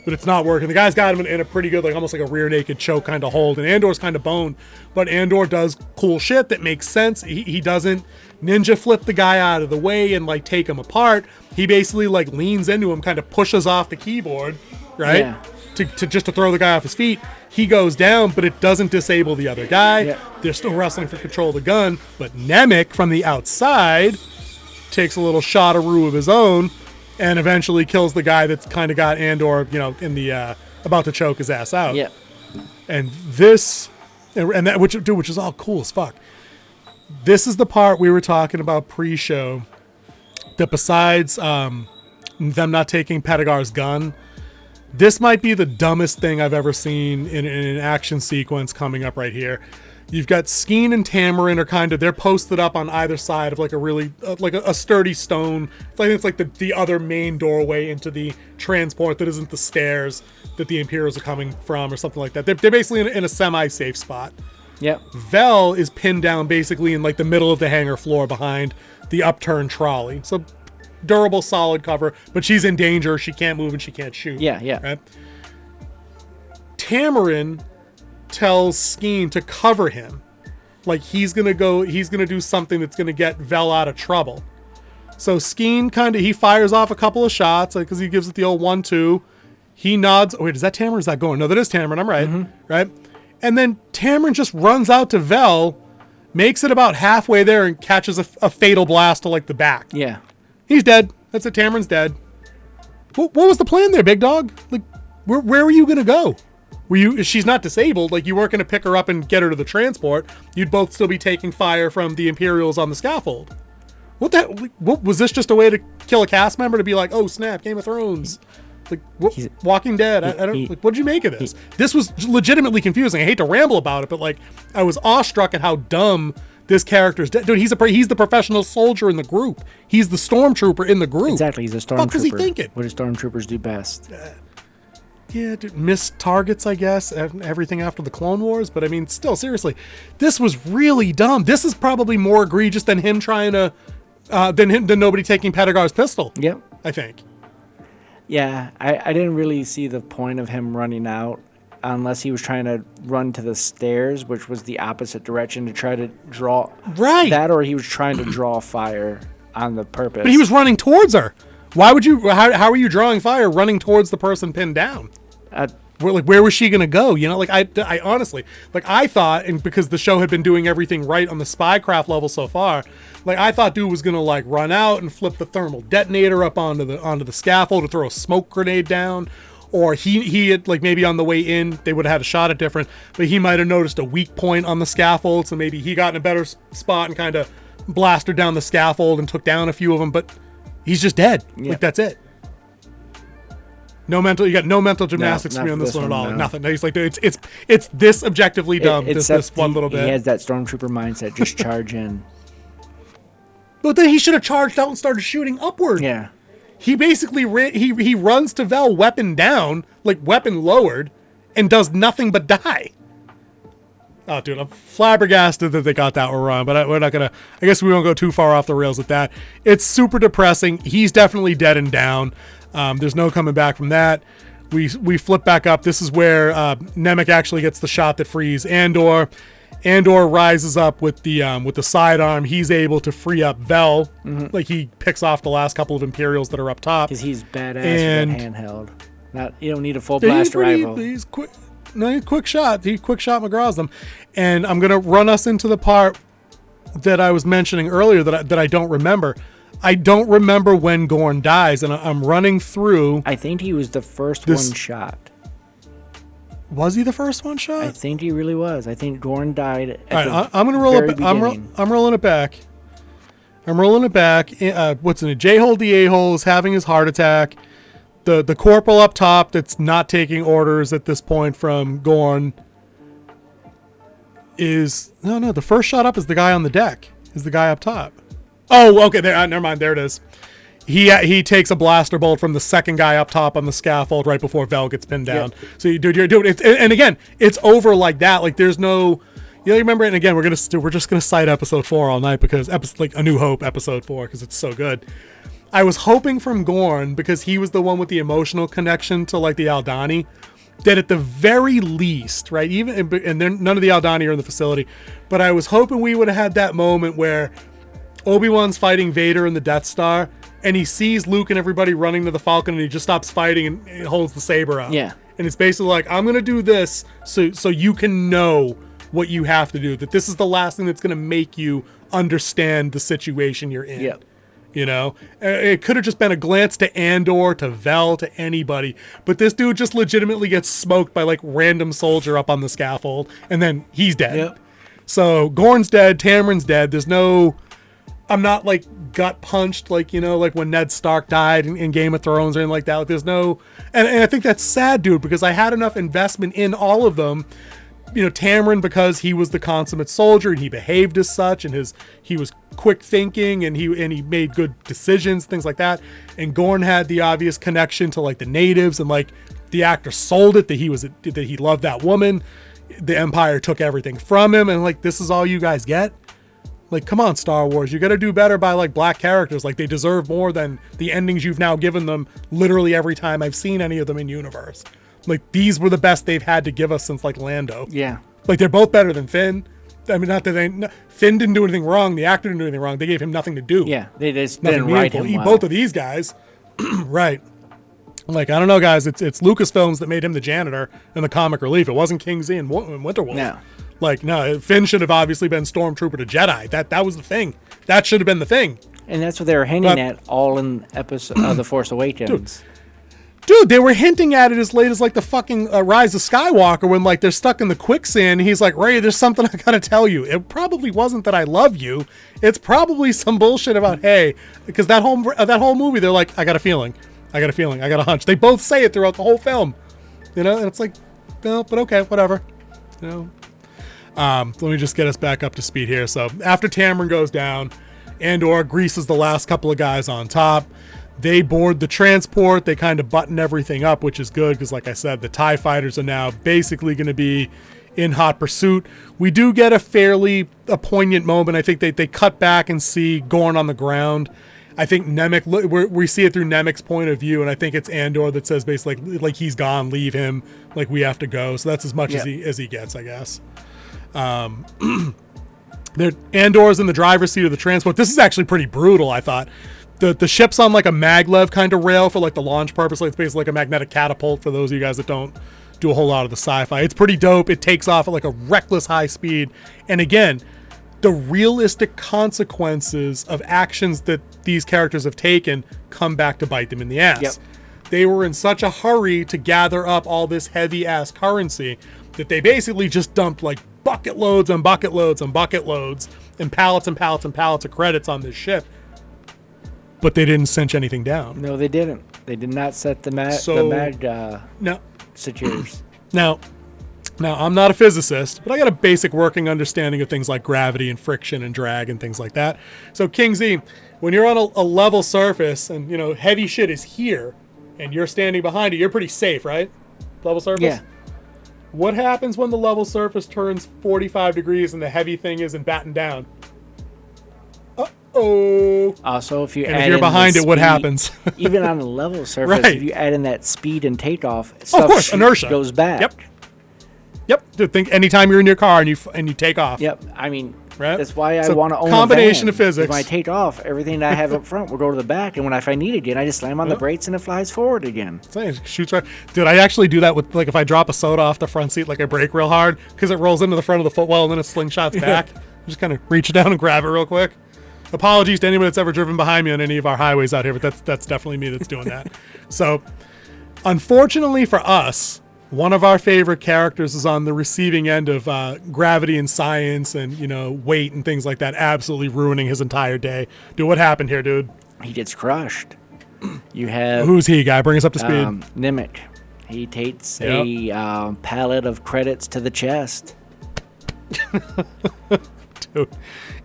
but it's not working. The guy's got him in a pretty good, like almost like a rear naked choke kind of hold, and Andor's kind of boned, but Andor does cool shit that makes sense. He doesn't ninja flip the guy out of the way and like take him apart. He basically like leans into him, kind of pushes off the keyboard, right? Yeah. To throw the guy off his feet. He goes down, but it doesn't disable the other guy. Yeah. They're still wrestling for control of the gun, but Nemec from the outside takes a little shot-a-roo of his own and eventually kills the guy that's kind of got Andor, in the about to choke his ass out. Yeah. And this, and that, which is all cool as fuck. This is the part we were talking about pre-show. That besides them not taking Petagar's gun, this might be the dumbest thing I've ever seen in an action sequence coming up right here. You've got Skeen and Tamarin they're posted up on either side of like a really like a sturdy stone. I think it's like the other main doorway into the transport that isn't the stairs that the Imperials are coming from or something like that. They're basically in a semi-safe spot. Yep. Vel is pinned down basically in like the middle of the hangar floor behind the upturned trolley. So durable, solid cover, but she's in danger. She can't move and she can't shoot. Yeah. Right? Tamarin tells Skeen to cover him, like he's gonna do something that's gonna get Vel out of trouble. So Skeen he fires off a couple of shots, like because he gives it the old 1-2. He nods. Oh, wait, is that Tamarin? Is that going? No, that is Tamarin. I'm right. Mm-hmm. Right. And then Tamarin just runs out to Vel, makes it about halfway there, and catches a fatal blast to like the back. Yeah. He's dead. That's it. Tamarin's dead. What was the plan there, big dog? Like, where were you gonna go? She's not disabled, like you weren't going to pick her up and get her to the transport. You'd both still be taking fire from the Imperials on the scaffold. What was this just a way to kill a cast member, to be like, oh snap, Game of Thrones? Like, Walking Dead? I don't, like, what did you make of this? This was legitimately confusing. I hate to ramble about it, but like, I was awestruck at how dumb this character's dude. He's the professional soldier in the group. He's the stormtrooper in the group. Exactly, he's a stormtrooper. What was he thinking? What do stormtroopers do best? Yeah, dude, missed targets, I guess, everything after the Clone Wars. But I mean, still, seriously, this was really dumb. This is probably more egregious than him trying to, than nobody taking Petagar's pistol. Yep. I think. Yeah, I didn't really see the point of him running out unless he was trying to run to the stairs, which was the opposite direction to try to draw that, or he was trying to draw fire on the purpose. But he was running towards her. Why would you? How are you drawing fire running towards the person pinned down? Where was she gonna go? I honestly, I thought, and because the show had been doing everything right on the spycraft level so far, I thought dude was gonna run out and flip the thermal detonator up onto the scaffold to throw a smoke grenade down, or he had maybe on the way in they would have had a shot at different, but he might have noticed a weak point on the scaffold, so maybe he got in a better spot and kind of blasted down the scaffold and took down a few of them, but he's just dead. Yep. That's it. You got no mental gymnastics for me on this one at all. No. Nothing. He's it's this objectively dumb. This one little bit. He has that stormtrooper mindset. Just charge in. But then he should have charged out and started shooting upward. Yeah. He basically he runs to Vel, weapon down, weapon lowered, and does nothing but die. Oh, dude, I'm flabbergasted that they got that one wrong, but we're not gonna. I guess we won't go too far off the rails with that. It's super depressing. He's definitely dead and down. There's no coming back from that. We flip back up. This is where Nemec actually gets the shot that frees Andor. Andor rises up with the sidearm. He's able to free up Vel. Mm-hmm. He picks off the last couple of Imperials that are up top. Because he's badass with that handheld. You don't need a full blast rifle. He's quick. No, quick shot. He quick shot McGraws them. And I'm going to run us into the part that I was mentioning earlier that I don't remember. I don't remember when Gorn dies, and I'm running through. I think he was the first one shot. Was he the first one shot? I think he really was. I think Gorn died at I'm going to roll it. I'm rolling it back. What's in it? J-Hole the A-Hole is having his heart attack. The corporal up top that's not taking orders at this point from Gorn is... No, the first shot up is the guy on the deck. Is the guy up top. Oh, okay, never mind. There it is. He takes a blaster bolt from the second guy up top on the scaffold right before Vel gets pinned down. Yep. So you're doing it, and again, it's over like that. Like there's no, you remember. And again, we're just gonna cite episode 4 all night because like A New Hope episode 4 because it's so good. I was hoping from Gorn because he was the one with the emotional connection to like the Aldani, that at the very least, right? Even and none of the Aldani are in the facility, but I was hoping we would have had that moment where Obi-Wan's fighting Vader in the Death Star. And he sees Luke and everybody running to the Falcon, and he just stops fighting and holds the saber up. Yeah. And it's basically like, I'm going to do this so you can know what you have to do. That this is the last thing that's going to make you understand the situation you're in. Yep. It could have just been a glance to Andor, to Vel, to anybody. But this dude just legitimately gets smoked by like random soldier up on the scaffold, and then he's dead. Yep. So Gorn's dead, Tamrin's dead. There's no... I'm not like gut punched like like when Ned Stark died in Game of Thrones or anything like that. Like, there's no, and I think that's sad, dude, because I had enough investment in all of them. Tamrin because he was the consummate soldier and he behaved as such, and he was quick thinking and he made good decisions, things like that. And Gorn had the obvious connection to like the natives, and like the actor sold it that he loved that woman. The Empire took everything from him, and like this is all you guys get. Like, come on, Star Wars. You got to do better by, like, black characters. Like, they deserve more than the endings you've now given them literally every time I've seen any of them in universe. Like, these were the best they've had to give us since, like, Lando. Yeah. Like, they're both better than Finn. I mean, not that Finn didn't do anything wrong. The actor didn't do anything wrong. They gave him nothing to do. Yeah, they just didn't write him well. Both of these guys. Right. Like, I don't know, guys. It's Lucasfilms that made him the janitor in the comic relief. It wasn't King Z and Winter Wolf. No. Like, no, Finn should have obviously been Stormtrooper to Jedi. That was the thing. That should have been the thing. And that's what they were hinting at all in episode The Force Awakens. Dude, they were hinting at it as late as like the fucking Rise of Skywalker when like they're stuck in the quicksand. And he's like, Rey, there's something I gotta tell you. It probably wasn't that I love you. It's probably some bullshit about hey, because that whole movie they're like, I got a feeling, I got a hunch. They both say it throughout the whole film, and it's like, no, but okay, whatever, Let me just get us back up to speed here. So after Tamrin goes down, Andor greases the last couple of guys on top. They board the transport. They kind of button everything up, which is good because, like I said, the TIE fighters are now basically going to be in hot pursuit. We do get a poignant moment. I think they cut back and see Gorn on the ground. I think Nemec, we see it through Nemec's point of view, and I think it's Andor that says basically like he's gone, leave him, like we have to go. So that's as much as he gets, I guess. Andor's in the driver's seat of the transport. This is actually pretty brutal, I thought. The ship's on like a maglev kind of rail for like the launch purpose. Like it's basically like a magnetic catapult for those of you guys that don't do a whole lot of the sci-fi. It's pretty dope. It takes off at like a reckless high speed. And again, the realistic consequences of actions that these characters have taken come back to bite them in the ass. Yep. They were in such a hurry to gather up all this heavy ass currency that they basically just dumped like bucket loads and bucket loads and bucket loads and pallets and pallets and pallets of credits on this ship. But they didn't cinch anything down. No, they didn't. They did not set the mag secures. Now, I'm not a physicist, but I got a basic working understanding of things like gravity and friction and drag and things like that. So, King Z, when you're on a level surface and, heavy shit is here and you're standing behind it, you're pretty safe, right? Level surface? Yeah. What happens when the level surface turns 45 degrees and the heavy thing isn't battened down? Uh-oh. Also, if you're behind it, what happens? Even on a level surface, right. If you add in that speed and takeoff, stuff of course, inertia goes back. Yep. Dude, think anytime you're in your car and you take off. Yep. I mean, right? That's why I want to own combination a van. of physics. When I take off, everything that I have up front will go to the back, and if I need it again, I just slam on the brakes and it flies forward again. It shoots right. Dude, I actually do that with if I drop a soda off the front seat, I brake real hard because it rolls into the front of the footwell and then it slingshots back. Just kind of reach down and grab it real quick. Apologies to anyone that's ever driven behind me on any of our highways out here, but that's definitely me that's doing that. So, unfortunately for us, one of our favorite characters is on the receiving end of gravity and science and, weight and things like that, absolutely ruining his entire day. Dude, what happened here, dude? He gets crushed. You have... Who's he, guy? Bring us up to speed. Nemec. He takes a pallet of credits to the chest. Dude,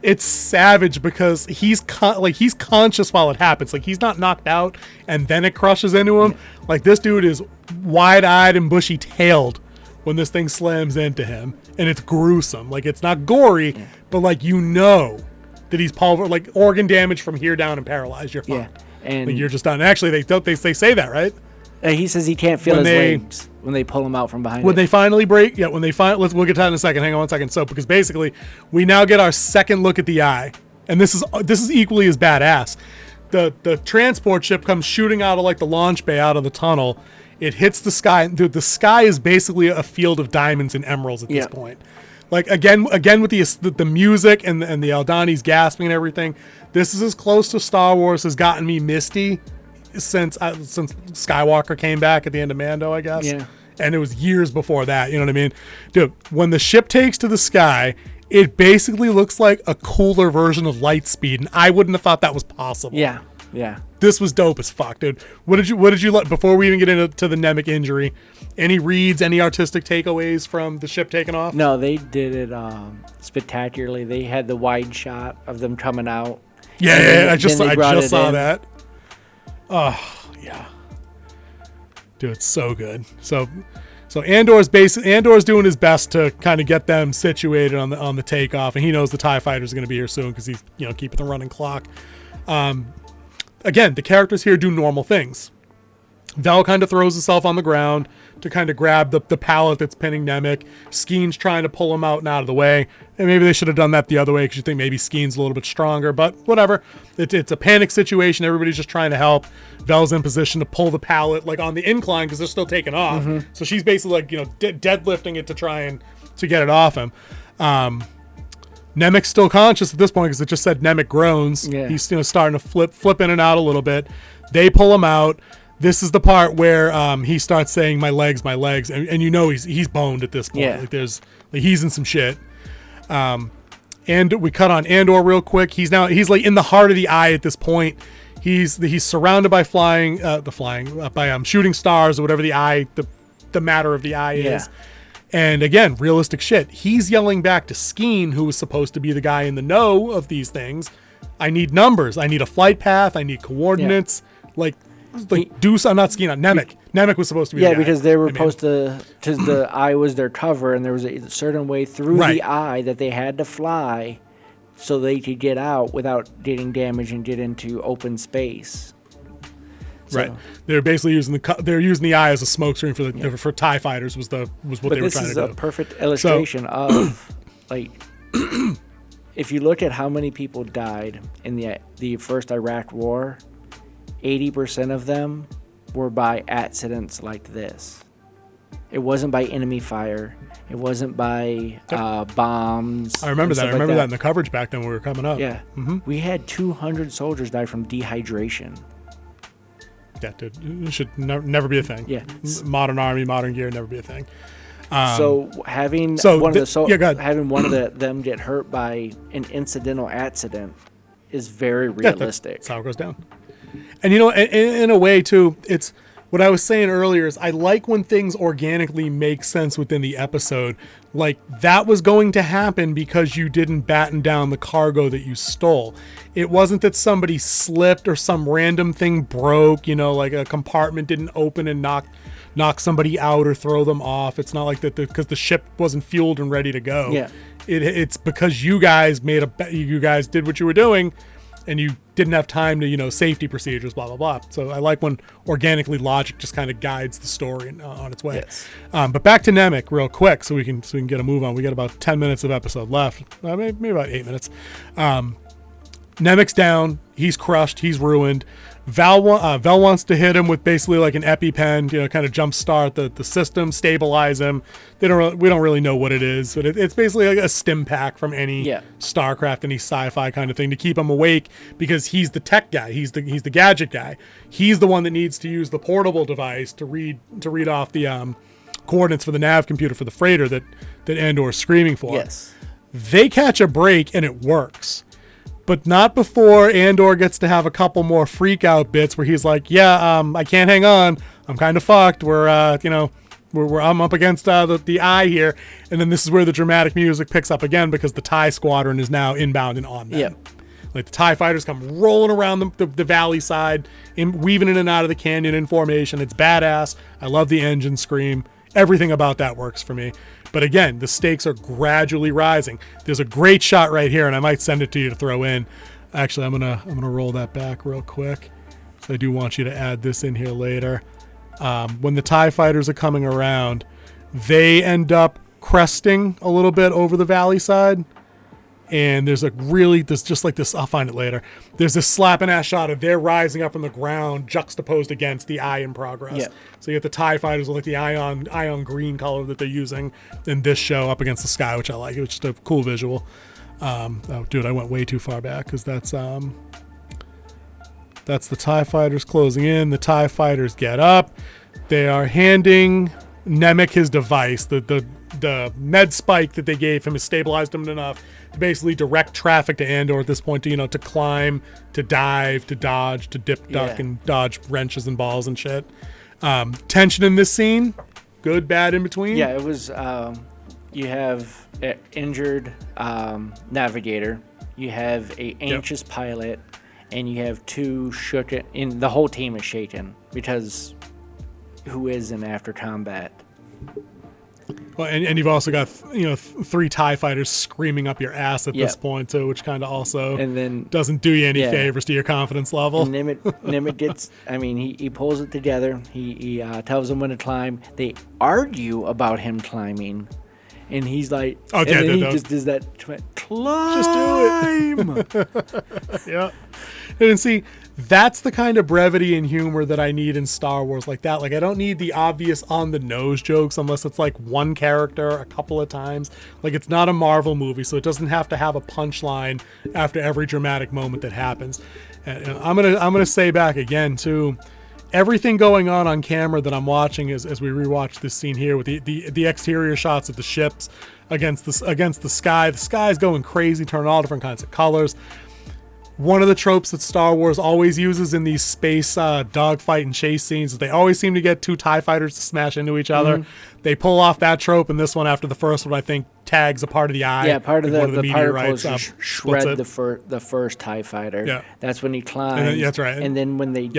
it's savage because he's conscious while it happens. Like, he's not knocked out and then it crushes into him. Like, this dude is wide-eyed and bushy-tailed when this thing slams into him, and it's gruesome. Like, it's not gory, but like, that he's like organ damage from here down and paralyzed. You're fucked. And like, you're just done. Actually, they say that, right? He says he can't feel his legs when they pull him out from behind. When they finally break, we'll get to that in a second. Hang on one second. So, because basically, we now get our second look at the eye, and this is equally as badass. The transport ship comes shooting out of like the launch bay out of the tunnel. It hits the sky. Dude, the sky is basically a field of diamonds and emeralds at this point. Like again with the music and the Aldani's gasping and everything. This is as close to Star Wars has gotten me misty since Skywalker came back at the end of Mando, I guess. Yeah. And it was years before that, you know what I mean? Dude, when the ship takes to the sky, it basically looks like a cooler version of Lightspeed, and I wouldn't have thought that was possible. Yeah. This was dope as fuck, dude. What did you like before we even get into the Nemec injury? Any reads, any artistic takeaways from the ship taking off? No, they did it spectacularly. They had the wide shot of them coming out. Yeah, I just saw that. Oh, yeah. Dude, it's so good. So Andor's doing his best to kind of get them situated on the takeoff, and he knows the TIE fighters are going to be here soon because he's keeping the running clock. Again, the characters here do normal things. Vel kind of throws himself on the ground to kind of grab the pallet that's pinning Nemec. Skeen's trying to pull him out and out of the way. And maybe they should have done that the other way because you think maybe Skeen's a little bit stronger. But whatever. It's a panic situation. Everybody's just trying to help. Vel's in position to pull the pallet like on the incline because they're still taking off. Mm-hmm. So she's basically like deadlifting it to try and to get it off him. Nemec's still conscious at this point because it just said Nemec groans. Yeah. He's starting to flip in and out a little bit. They pull him out. This is the part where he starts saying my legs, and he's boned at this point. Yeah. He's in some shit. And we cut on Andor real quick. He's like in the heart of the eye at this point. He's surrounded by shooting stars or whatever the matter of the eye is. And again, realistic shit. He's yelling back to Skeen, who was supposed to be the guy in the know of these things. I need numbers. I need a flight path. I need coordinates. Yeah. Nemec. Nemec was supposed to be the guy. Because they were supposed to, because the eye was their cover, and there was a certain way through the eye that they had to fly so they could get out without getting damaged and get into open space. Right. They're basically using the eye as a smokescreen for TIE fighters was what they were trying to do. But this is a perfect illustration of if you look at how many people died in the first Iraq War, 80% of them were by accidents like this. It wasn't by enemy fire. It wasn't by bombs. I remember that. I remember that in the coverage back then when we were coming up. Yeah. Mm-hmm. We had 200 soldiers die from dehydration. Yeah, dude. It should never be a thing. Yeah. Modern army, modern gear, never be a thing. So having one of them get hurt by an incidental accident is very realistic. That's how it goes down. And in a way too, it's what I was saying earlier is I like when things organically make sense within the episode. Like that was going to happen because you didn't batten down the cargo that you stole. It wasn't that somebody slipped or some random thing broke, like a compartment didn't open and knock somebody out or throw them off. It's not like that because the ship wasn't fueled and ready to go. Yeah. It's because you guys did what you were doing and you didn't have time to, safety procedures, blah, blah, blah. So I like when organically logic just kind of guides the story on its way. Yes. But back to Nemec real quick so we can get a move on. We got about 10 minutes of episode left. Maybe about 8 minutes. Nemec's down. He's crushed. He's ruined. Val wants to hit him with basically like an EpiPen, kind of jumpstart the system, stabilize him. We don't really know what it is, but it's basically like a stim pack from any StarCraft, any sci-fi kind of thing to keep him awake, because he's the tech guy, he's the gadget guy. He's the one that needs to use the portable device to read off the coordinates for the nav computer for the freighter that Andor's screaming for. Yes. They catch a break and it works. But not before Andor gets to have a couple more freak out bits where he's like, I can't hang on. I'm kind of fucked. I'm up against the eye here. And then this is where the dramatic music picks up again, because the TIE squadron is now inbound and on them. Yep. Like the TIE fighters come rolling around the valley side, weaving in and out of the canyon in formation. It's badass. I love the engine scream. Everything about that works for me. But again, the stakes are gradually rising. There's a great shot right here, and I might send it to you to throw in. Actually, I'm gonna roll that back real quick. So I do want you to add this in here later. When the TIE fighters are coming around, they end up cresting a little bit over the valley side. And there's just like this, I'll find it later. There's this slapping ass shot of they're rising up from the ground juxtaposed against the eye in progress. Yep. So you get the TIE fighters with like the ion green color that they're using in this show up against the sky, which I like. It was just a cool visual. Oh, dude, I went way too far back, because that's the TIE fighters closing in. The TIE fighters get up. They are handing Nemec his device. The med spike that they gave him has stabilized him enough to basically direct traffic to Andor at this point to climb, to dive, to dodge, to dip, duck, and dodge wrenches and balls and shit. Tension in this scene, good, bad, in between. Yeah, it was. You have an injured navigator, you have a anxious pilot, and you have two shook. And the whole team is shaken, because who isn't after combat? Well, and you've also got 3 TIE fighters screaming up your ass at this point too, which kind of also doesn't do you any favors to your confidence level. And Nemec gets, he pulls it together. He tells them when to climb. They argue about him climbing, and he's like, he just does that climb. Just do it. Yeah. And see, that's the kind of brevity and humor that I need in Star Wars like that. Like, I don't need the obvious on-the-nose jokes unless it's like one character a couple of times. Like, it's not a Marvel movie, so it doesn't have to have a punchline after every dramatic moment that happens. And I'm gonna say back again, too, everything going on camera that I'm watching as we rewatch this scene here with the exterior shots of the ships against the sky. The sky's going crazy, turning all different kinds of colors. One of the tropes that Star Wars always uses in these space dogfight and chase scenes is they always seem to get 2 TIE fighters to smash into each other. Mm-hmm. They pull off that trope in this one after the first one, I think, tags a part of the eye. Yeah, part of the particles shred the first TIE fighter. Yeah. That's when he climbs. That's right. And then when they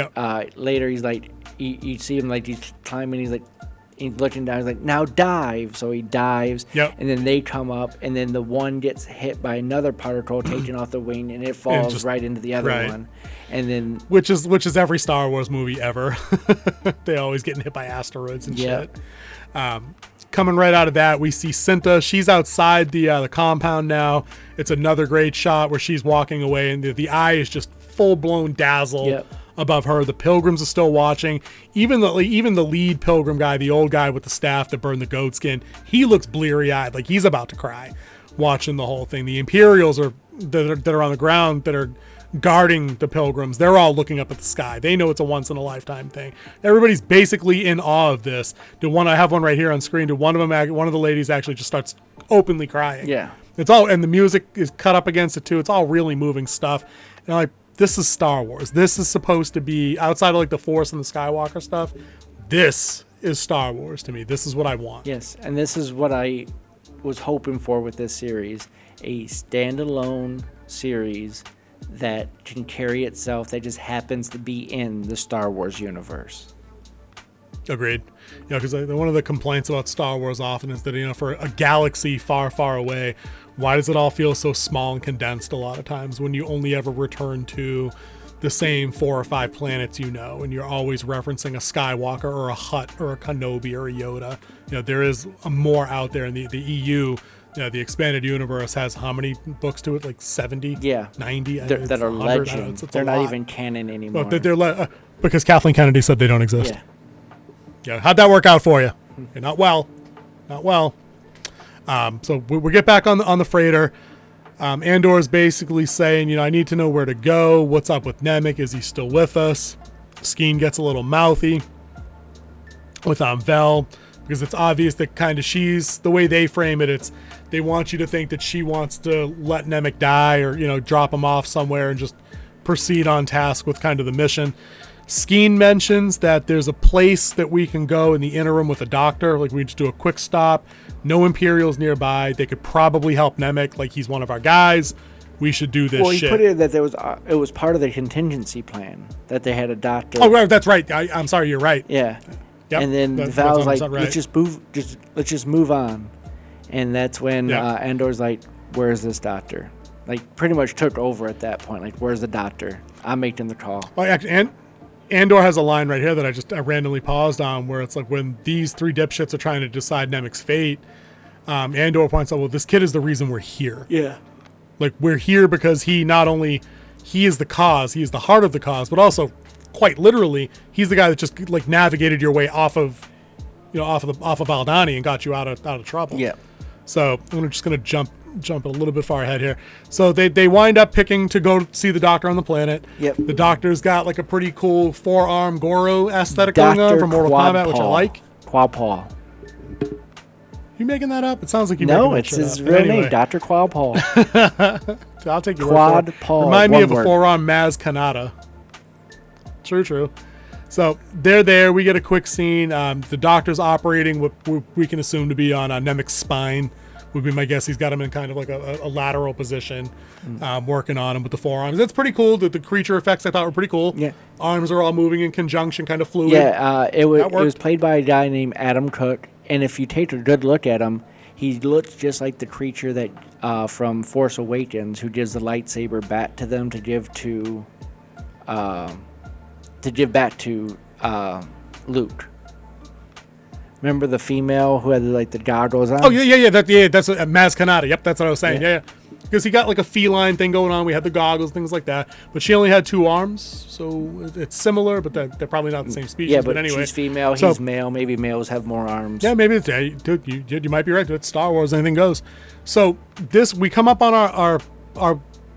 later, he's like, you see him like he's climbing, he's looking down, he's like, now dive. So he dives, and then they come up, and then the one gets hit by another particle taking off the wing, and it falls right into the other one. And then which is every Star Wars movie ever. They always getting hit by asteroids and shit. Coming right out of that, we see Cinta. She's outside the compound now. It's another great shot where she's walking away, and the eye is just full-blown dazzled above her. The pilgrims are still watching. Even the lead pilgrim guy, the old guy with the staff that burned the goat skin, he looks bleary-eyed, like he's about to cry watching the whole thing. The Imperials that are on the ground, that are guarding the pilgrims, they're all looking up at the sky. They know it's a once-in-a-lifetime thing. Everybody's basically in awe of this. I have one right here on screen. One of the ladies actually just starts openly crying. Yeah. It's all, and the music is cut up against it too. It's all really moving stuff. And this is Star Wars. This is supposed to be, outside of like the Force and the Skywalker stuff, this is Star Wars to me. This is what I want. Yes, and this is what I was hoping for with this series. A standalone series that can carry itself, that just happens to be in the Star Wars universe. Agreed. Because one of the complaints about Star Wars often is that, for a galaxy far, far away, why does it all feel so small and condensed a lot of times when you only ever return to the same 4 or 5 planets, and you're always referencing a Skywalker or a Hutt or a Kenobi or a Yoda. There is more out there in the EU Yeah, the expanded universe has how many books to it? Like 70? Yeah. 90? That are legend. They're not even canon anymore. Well, they're because Kathleen Kennedy said they don't exist. Yeah. Yeah. How'd that work out for you? Okay, not well. Not well. So we get back on the freighter. Andor is basically saying, I need to know where to go. What's up with Nemec? Is he still with us? Skeen gets a little mouthy with Vel, because it's obvious that kind of she's, the way they frame it, they want you to think that she wants to let Nemec die or, drop him off somewhere and just proceed on task with kind of the mission. Skeen mentions that there's a place that we can go in the interim with a doctor. Like, we just do a quick stop. No Imperials nearby. They could probably help Nemec. Like, he's one of our guys. We should do this shit. Well, he put it that it was part of the contingency plan that they had a doctor. Oh, right, that's right. I'm sorry, you're right. Yeah. Yep, and then Val's like, right. let's just move on. And that's when Andor's like, where's this doctor? Like, pretty much took over at that point. Like, where's the doctor? I'm making the call. Oh, actually, and Andor has a line right here that I randomly paused on, where it's like, when these three dipshits are trying to decide Nemec's fate, Andor points out, well, this kid is the reason we're here. Yeah. Like, we're here because he is the cause, he is the heart of the cause, but also, quite literally, he's the guy that just like navigated your way off of Aldhani and got you out of trouble. Yeah. So I'm just gonna jump a little bit far ahead here. So they wind up picking to go see the doctor on the planet. Yep. The doctor's got like a pretty cool four-arm Goro aesthetic going on from Mortal Kombat, which I like. Quadpaw. You making that up? It sounds like you. No, it's his real name, Dr. Quadpaw. I'll take your word for it. Remind me of a four-arm Maz Kanata. True. So they're there. We get a quick scene. The doctor's operating what we can assume to be on Nemec's spine. Would be my guess. He's got him in kind of like a lateral position, working on him with the forearms. That's pretty cool. The creature effects I thought were pretty cool. Yeah. Arms are all moving in conjunction, kind of fluid. Yeah, it was played by a guy named Adam Cook. And if you take a good look at him, he looks just like the creature that from Force Awakens, who gives the lightsaber back to them to give back to Luke. Remember the female who had like the goggles on? Oh yeah. That's Maz Kanata. Yep, that's what I was saying. Yeah. Because he got like a feline thing going on. We had the goggles, things like that. But she only had 2 arms, so it's similar, but they're probably not the same species. Yeah, but anyway, she's female, he's male. Maybe males have more arms. Yeah, maybe you might be right. It's Star Wars. Anything goes. So we come up on our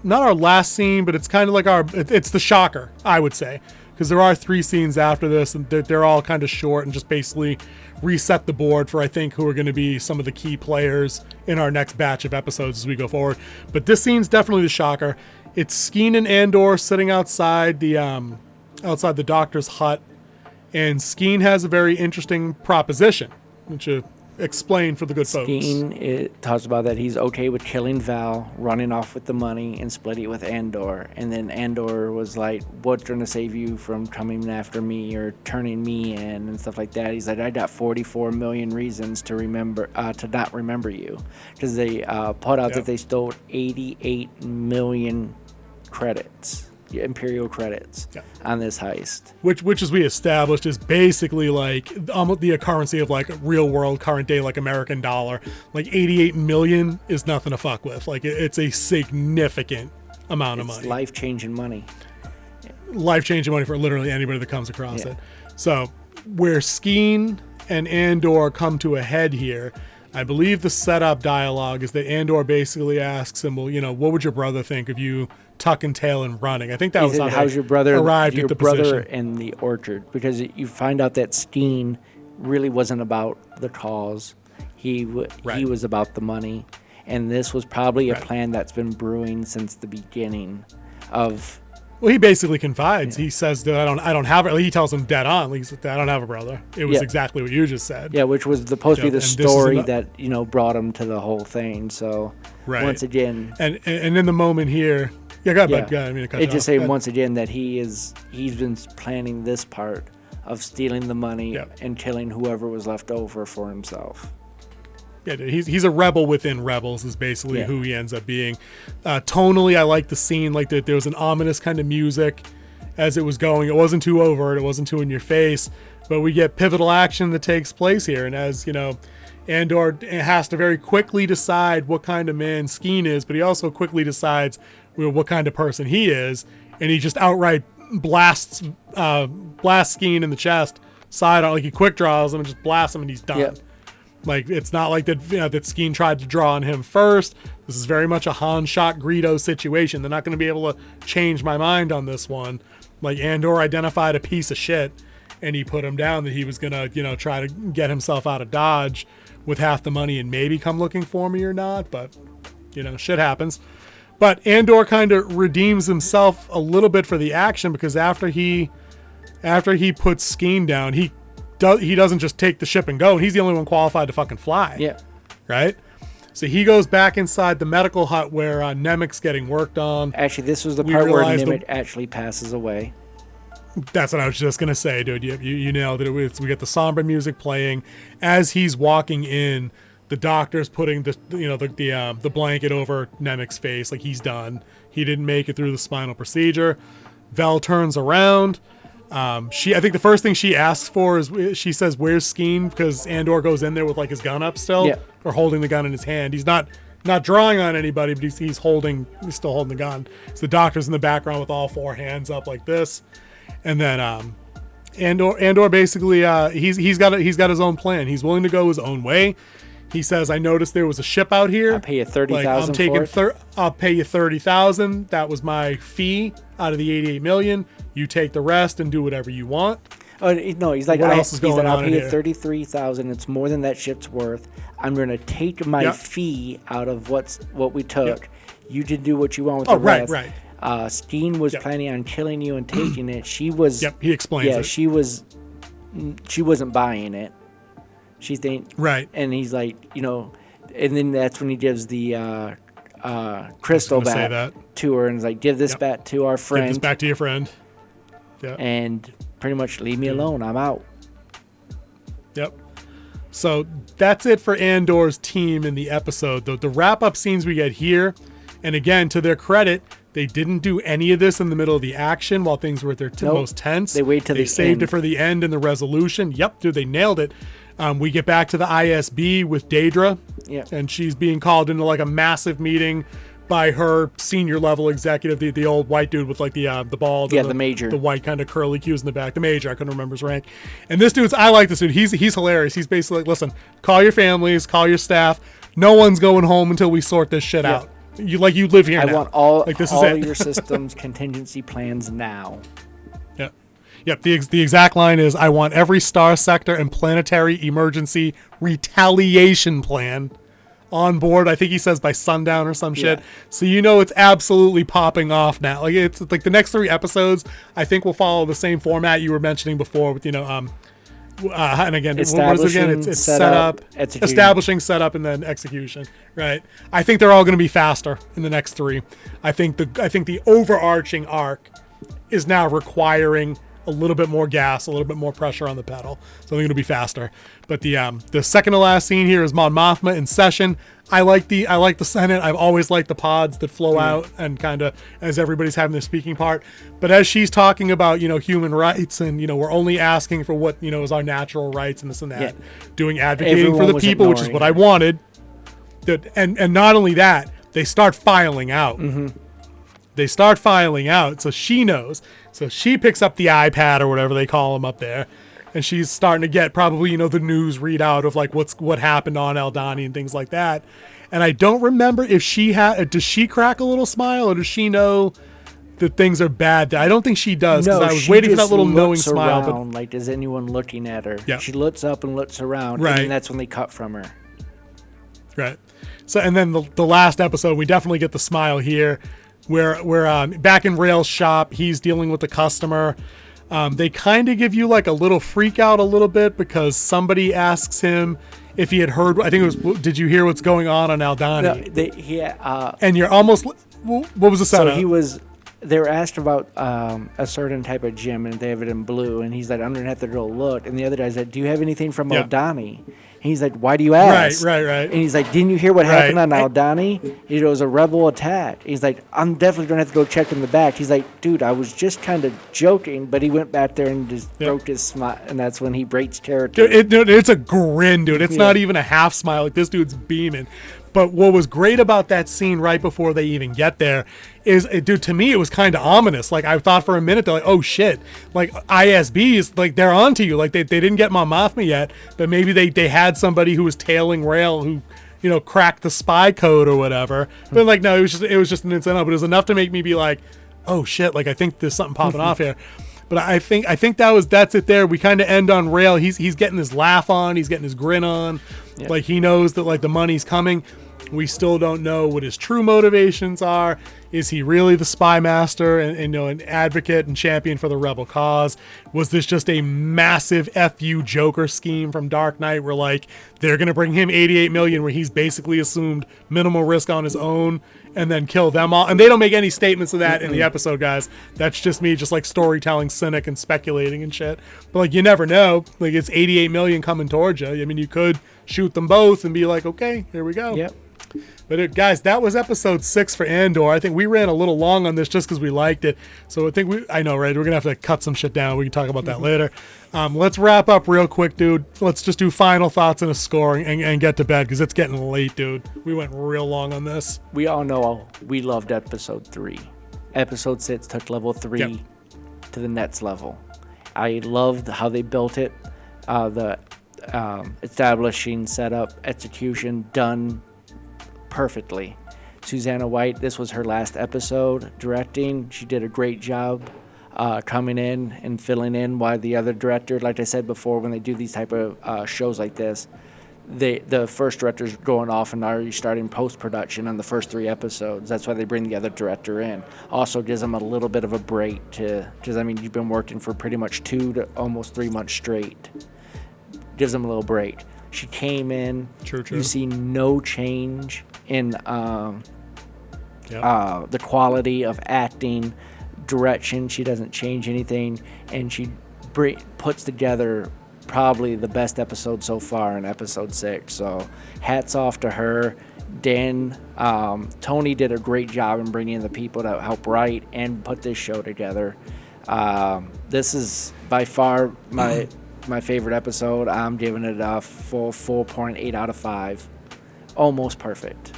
not our last scene, but it's kind of like it's the shocker, I would say. Because there are 3 scenes after this, and they're all kind of short and just basically reset the board for, I think, who are going to be some of the key players in our next batch of episodes as we go forward. But this scene's definitely the shocker. It's Skeen and Andor sitting outside the doctor's hut, and Skeen has a very interesting proposition, which explain for the good folks. Skeen talks about that he's okay with killing Val, running off with the money, and splitting it with Andor. And then Andor was like, what's going to save you from coming after me or turning me in and stuff like that? He's like, I got 44 million reasons to not remember you. Because they put out that they stole 88 million credits. Imperial credits on this heist, which as we established is basically like almost the currency of like real world current day like American dollar. Like 88 million is nothing to fuck with. Like it's a significant amount of money. Life-changing money For literally anybody that comes across it. So where Skeen and Andor come to a head here, I believe the setup dialogue is that Andor basically asks him, well, what would your brother think of you tucking tail and running? I think that was how how's your brother arrived at the position. In the orchard, because you find out that Skeen really wasn't about the cause. He was about the money, and this was probably a plan that's been brewing since the beginning of. Well, he basically confides. He says that I don't have it. He tells him dead on. He said, I don't have a brother. It was exactly what you just said. Yeah, which was supposed to be the story that brought him to the whole thing. So once again, and in the moment here, go ahead, bud. I mean to cut you off. Just saying once again that he's been planning this part of stealing the money and killing whoever was left over for himself. Yeah, he's a rebel within rebels is basically who he ends up being. Tonally, I like the scene. Like there was an ominous kind of music as it was going. It wasn't too overt. It wasn't too in your face. But we get pivotal action that takes place here. And as, Andor has to very quickly decide what kind of man Skeen is, but he also quickly decides what kind of person he is. And he just outright blasts Skeen in the chest, side on, like he quick draws him and just blasts him and he's done. Yep. Like, it's not like that, that Skeen tried to draw on him first. This is very much a Han shot Greedo situation. They're not going to be able to change my mind on this one. Like, Andor identified a piece of shit, and he put him down that he was going to, try to get himself out of Dodge with half the money and maybe come looking for me or not. But, shit happens. But Andor kind of redeems himself a little bit for the action, because after he puts Skeen down, he doesn't just take the ship and go. He's the only one qualified to fucking fly. Yeah. Right? So he goes back inside the medical hut where Nemec's getting worked on. Actually, this was the part where Nemec actually passes away. That's what I was just going to say, dude. You nailed it. We get the somber music playing. As he's walking in, the doctor's putting the blanket over Nemec's face. Like, he's done. He didn't make it through the spinal procedure. Vel turns around. I think the first thing she asks for is, she says, "Where's Skeen?" Because Andor goes in there with like his gun up still, or holding the gun in his hand. He's not drawing on anybody, but he's still holding the gun. So the doctor's in the background with all four hands up like this, and then Andor basically he's got his own plan. He's willing to go his own way. He says, "I noticed there was a ship out here. I'll pay you $30,000. I'll pay you $30,000. That was my fee out of the $88 million. You take the rest and do whatever you want." Oh no, he's like, I'll pay you $33,000. It's more than that ship's worth. I'm going to take my fee out of what we took. Yep. You did do what you want with the rest. Right. Skeen was planning on killing you and taking it. She was. Yep. He explains it. She wasn't buying it. She think right, and he's like, and then that's when he gives the crystal bat to her and is like, "Give this back to our friend. Give this back to your friend." Yeah, and pretty much leave me alone. I'm out. Yep. So that's it for Andor's team in the episode. The wrap up scenes we get here, and again, to their credit, they didn't do any of this in the middle of the action while things were at their most tense. They waited till they saved it for the end and the resolution. Yep, dude, they nailed it. We get back to the ISB with Daedra, and she's being called into like a massive meeting by her senior level executive, the old white dude with like the bald, the major, the white kind of curly cues in the back, the major. I couldn't remember his rank. And this dude's, I like this dude. He's hilarious. He's basically like, listen, call your families, call your staff. No one's going home until we sort this shit out. You live here. I want all your systems contingency plans now. Yep, the exact line is, "I want every star sector and planetary emergency retaliation plan on board." I think he says by sundown or some shit. So it's absolutely popping off now. Like, it's like the next 3 episodes, I think, will follow the same format you were mentioning before with and again, what is it again? It's setup, establishing, setup, and then execution. Right. I think they're all going to be faster in the next 3. I think the overarching arc is now requiring a little bit more gas, a little bit more pressure on the pedal. So I think it'll be faster. But the second to last scene here is Mon Mothma in session. I like the Senate. I've always liked the pods that flow out and kind of as everybody's having their speaking part. But as she's talking about, human rights and, we're only asking for what, is our natural rights and this and that, advocating for the people, which is what I wanted. And not only that, they start filing out. They start filing out. So she knows. So she picks up the iPad or whatever they call them up there, and she's starting to get probably, the news readout of like what happened on Aldhani and things like that. And I don't remember if does she crack a little smile, or does she know that things are bad? I don't think she does, because I was waiting for that little knowing smile. But like, is anyone looking at her? Yeah. She looks up and looks around, and that's when they cut from her. Right. So, and then the last episode, we definitely get the smile here. We're back in Rail's shop. He's dealing with the customer. They kind of give you like a little freak out a little bit, because somebody asks him if he had heard. I think it was, "Did you hear what's going on Aldhani?" No, and you're almost. What was the setup? So they were asked about a certain type of gym, and they have it in blue, and he's like, I'm gonna have to go look. And the other guy said, do you have anything from Aldani? And he's like, why do you ask? Right. And he's like, didn't you hear what happened on Aldani? It was a rebel attack. He's like, I'm definitely gonna have to go check in the back. He's like, dude, I was just kind of joking, but he went back there and just broke his smile, and that's when he breaks character. Dude, it's a grin, dude. It's not even a half smile. Like, this dude's beaming. But what was great about that scene right before they even get there is, dude, to me, it was kind of ominous. Like, I thought for a minute, they're like, oh, shit. Like, ISBs, like, they're onto you. Like, they didn't get Mon Mothma yet, but maybe they had somebody who was tailing Rail who, you know, cracked the spy code or whatever. But, like, no, it was just an incidental. But it was enough to make me be like, oh, shit. Like, I think there's something popping off here. But I think that's it there. We kind of end on Rail. He's getting his laugh on. He's getting his grin on. Yep. Like, he knows that, like, the money's coming. We still don't know what his true motivations are. Is he really the spy master and you know, an advocate and champion for the rebel cause? Was this just a massive FU Joker scheme from Dark Knight where, like, they're going to bring him 88 million where he's basically assumed minimal risk on his own and then kill them all? And they don't make any statements of that in the episode, guys. That's just me, just like storytelling cynic and speculating and shit. But, like, you never know. Like, it's 88 million coming towards you. I mean, you could shoot them both and be like, okay, here we go. Yep. But guys, that was episode 6 for Andor. I think we ran a little long on this just because we liked it. So I know, right? We're going to have to cut some shit down. We can talk about that later. Let's wrap up real quick, dude. Let's just do final thoughts and a score and get to bed because it's getting late, dude. We went real long on this. We all know we loved episode 3. Episode 6 took level 3 to the next level. I loved how they built it. The establishing, setup, execution, done perfectly. Susanna White, this was her last episode directing. She did a great job coming in and filling in while the other director, like I said before, when they do these type of shows like this, the first director's going off and already starting post-production on the first 3 episodes. That's why they bring the other director in. Also gives them a little bit of a break because I mean, you've been working for pretty much 2 to almost 3 months straight. Gives them a little break. She came in. True. You see no change in the quality of acting, direction. She doesn't change anything, and she puts together probably the best episode so far in episode 6. So hats off to her. Tony did a great job in bringing in the people to help write and put this show together. This is by far my favorite episode. I'm giving it a full 4.8 out of 5. Almost perfect.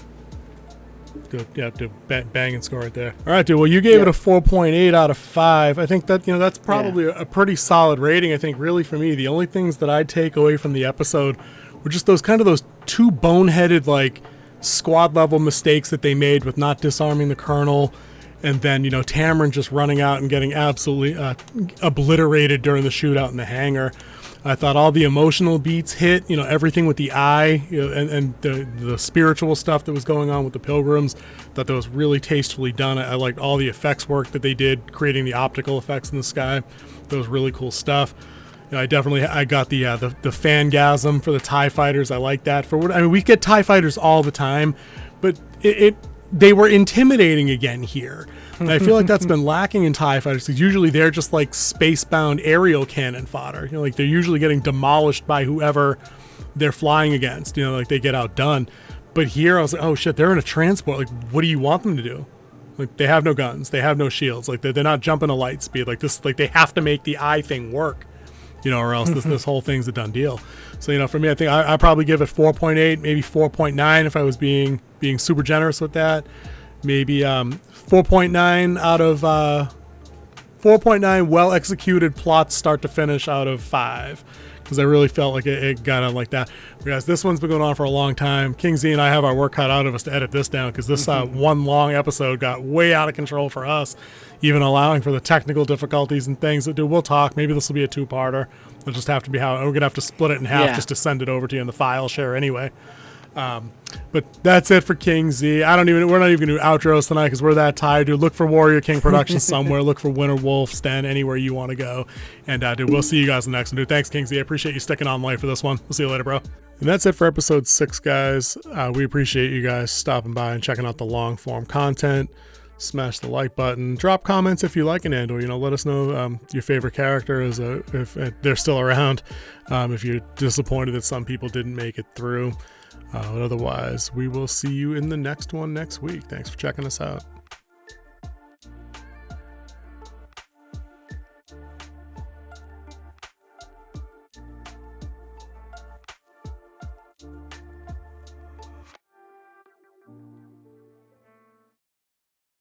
Good. Yeah, dude, banging score right there. All right, dude. Well, you gave it a 4.8 out of 5. I think that, that's probably a pretty solid rating. I think really for me, the only things that I take away from the episode were just those 2 boneheaded, like, squad level mistakes that they made with not disarming the colonel. And then, Tamron just running out and getting absolutely obliterated during the shootout in the hangar. I thought all the emotional beats hit, everything with the eye, and the spiritual stuff that was going on with the pilgrims. Thought that was really tastefully done. I liked all the effects work that they did, creating the optical effects in the sky. That was really cool stuff. I got the fangasm for the TIE fighters. I like that. We get TIE fighters all the time, but they were intimidating again here. And I feel like that's been lacking in TIE fighters because usually they're just like space-bound aerial cannon fodder. Like they're usually getting demolished by whoever they're flying against. Like they get outdone. But here I was like, oh shit, they're in a transport. Like, what do you want them to do? Like they have no guns, they have no shields. Like they're not jumping to light speed. Like this, like they have to make the eye thing work. Or else this whole thing's a done deal. So, for me, I think I probably give it 4.8, maybe 4.9 if I was being super generous with that. Maybe 4.9 out of 4.9 well-executed plots start to finish out of 5. Because I really felt like it got on like that. Guys, this one's been going on for a long time. King Z and I have our work cut out of us to edit this down because this one long episode got way out of control for us, even allowing for the technical difficulties and things. Dude, we'll talk. Maybe this will be a 2-parter. It'll just have to be we're going to have to split it in half just to send it over to you in the file share anyway. But that's it for King Z. We're not even going to do outros tonight because we're that tired, dude. Look for Warrior King Productions somewhere. Look for Winter Wolf, Sten, anywhere you want to go. And, dude, we'll see you guys in the next one, dude. Thanks, King Z. I appreciate you sticking on late for this one. We'll see you later, bro. And that's it for episode 6, guys. We appreciate you guys stopping by and checking out the long form content. Smash the like button. Drop comments if you like an Andor. Let us know your favorite character if they're still around. If you're disappointed that some people didn't make it through. But otherwise, we will see you in the next one next week. Thanks for checking us out.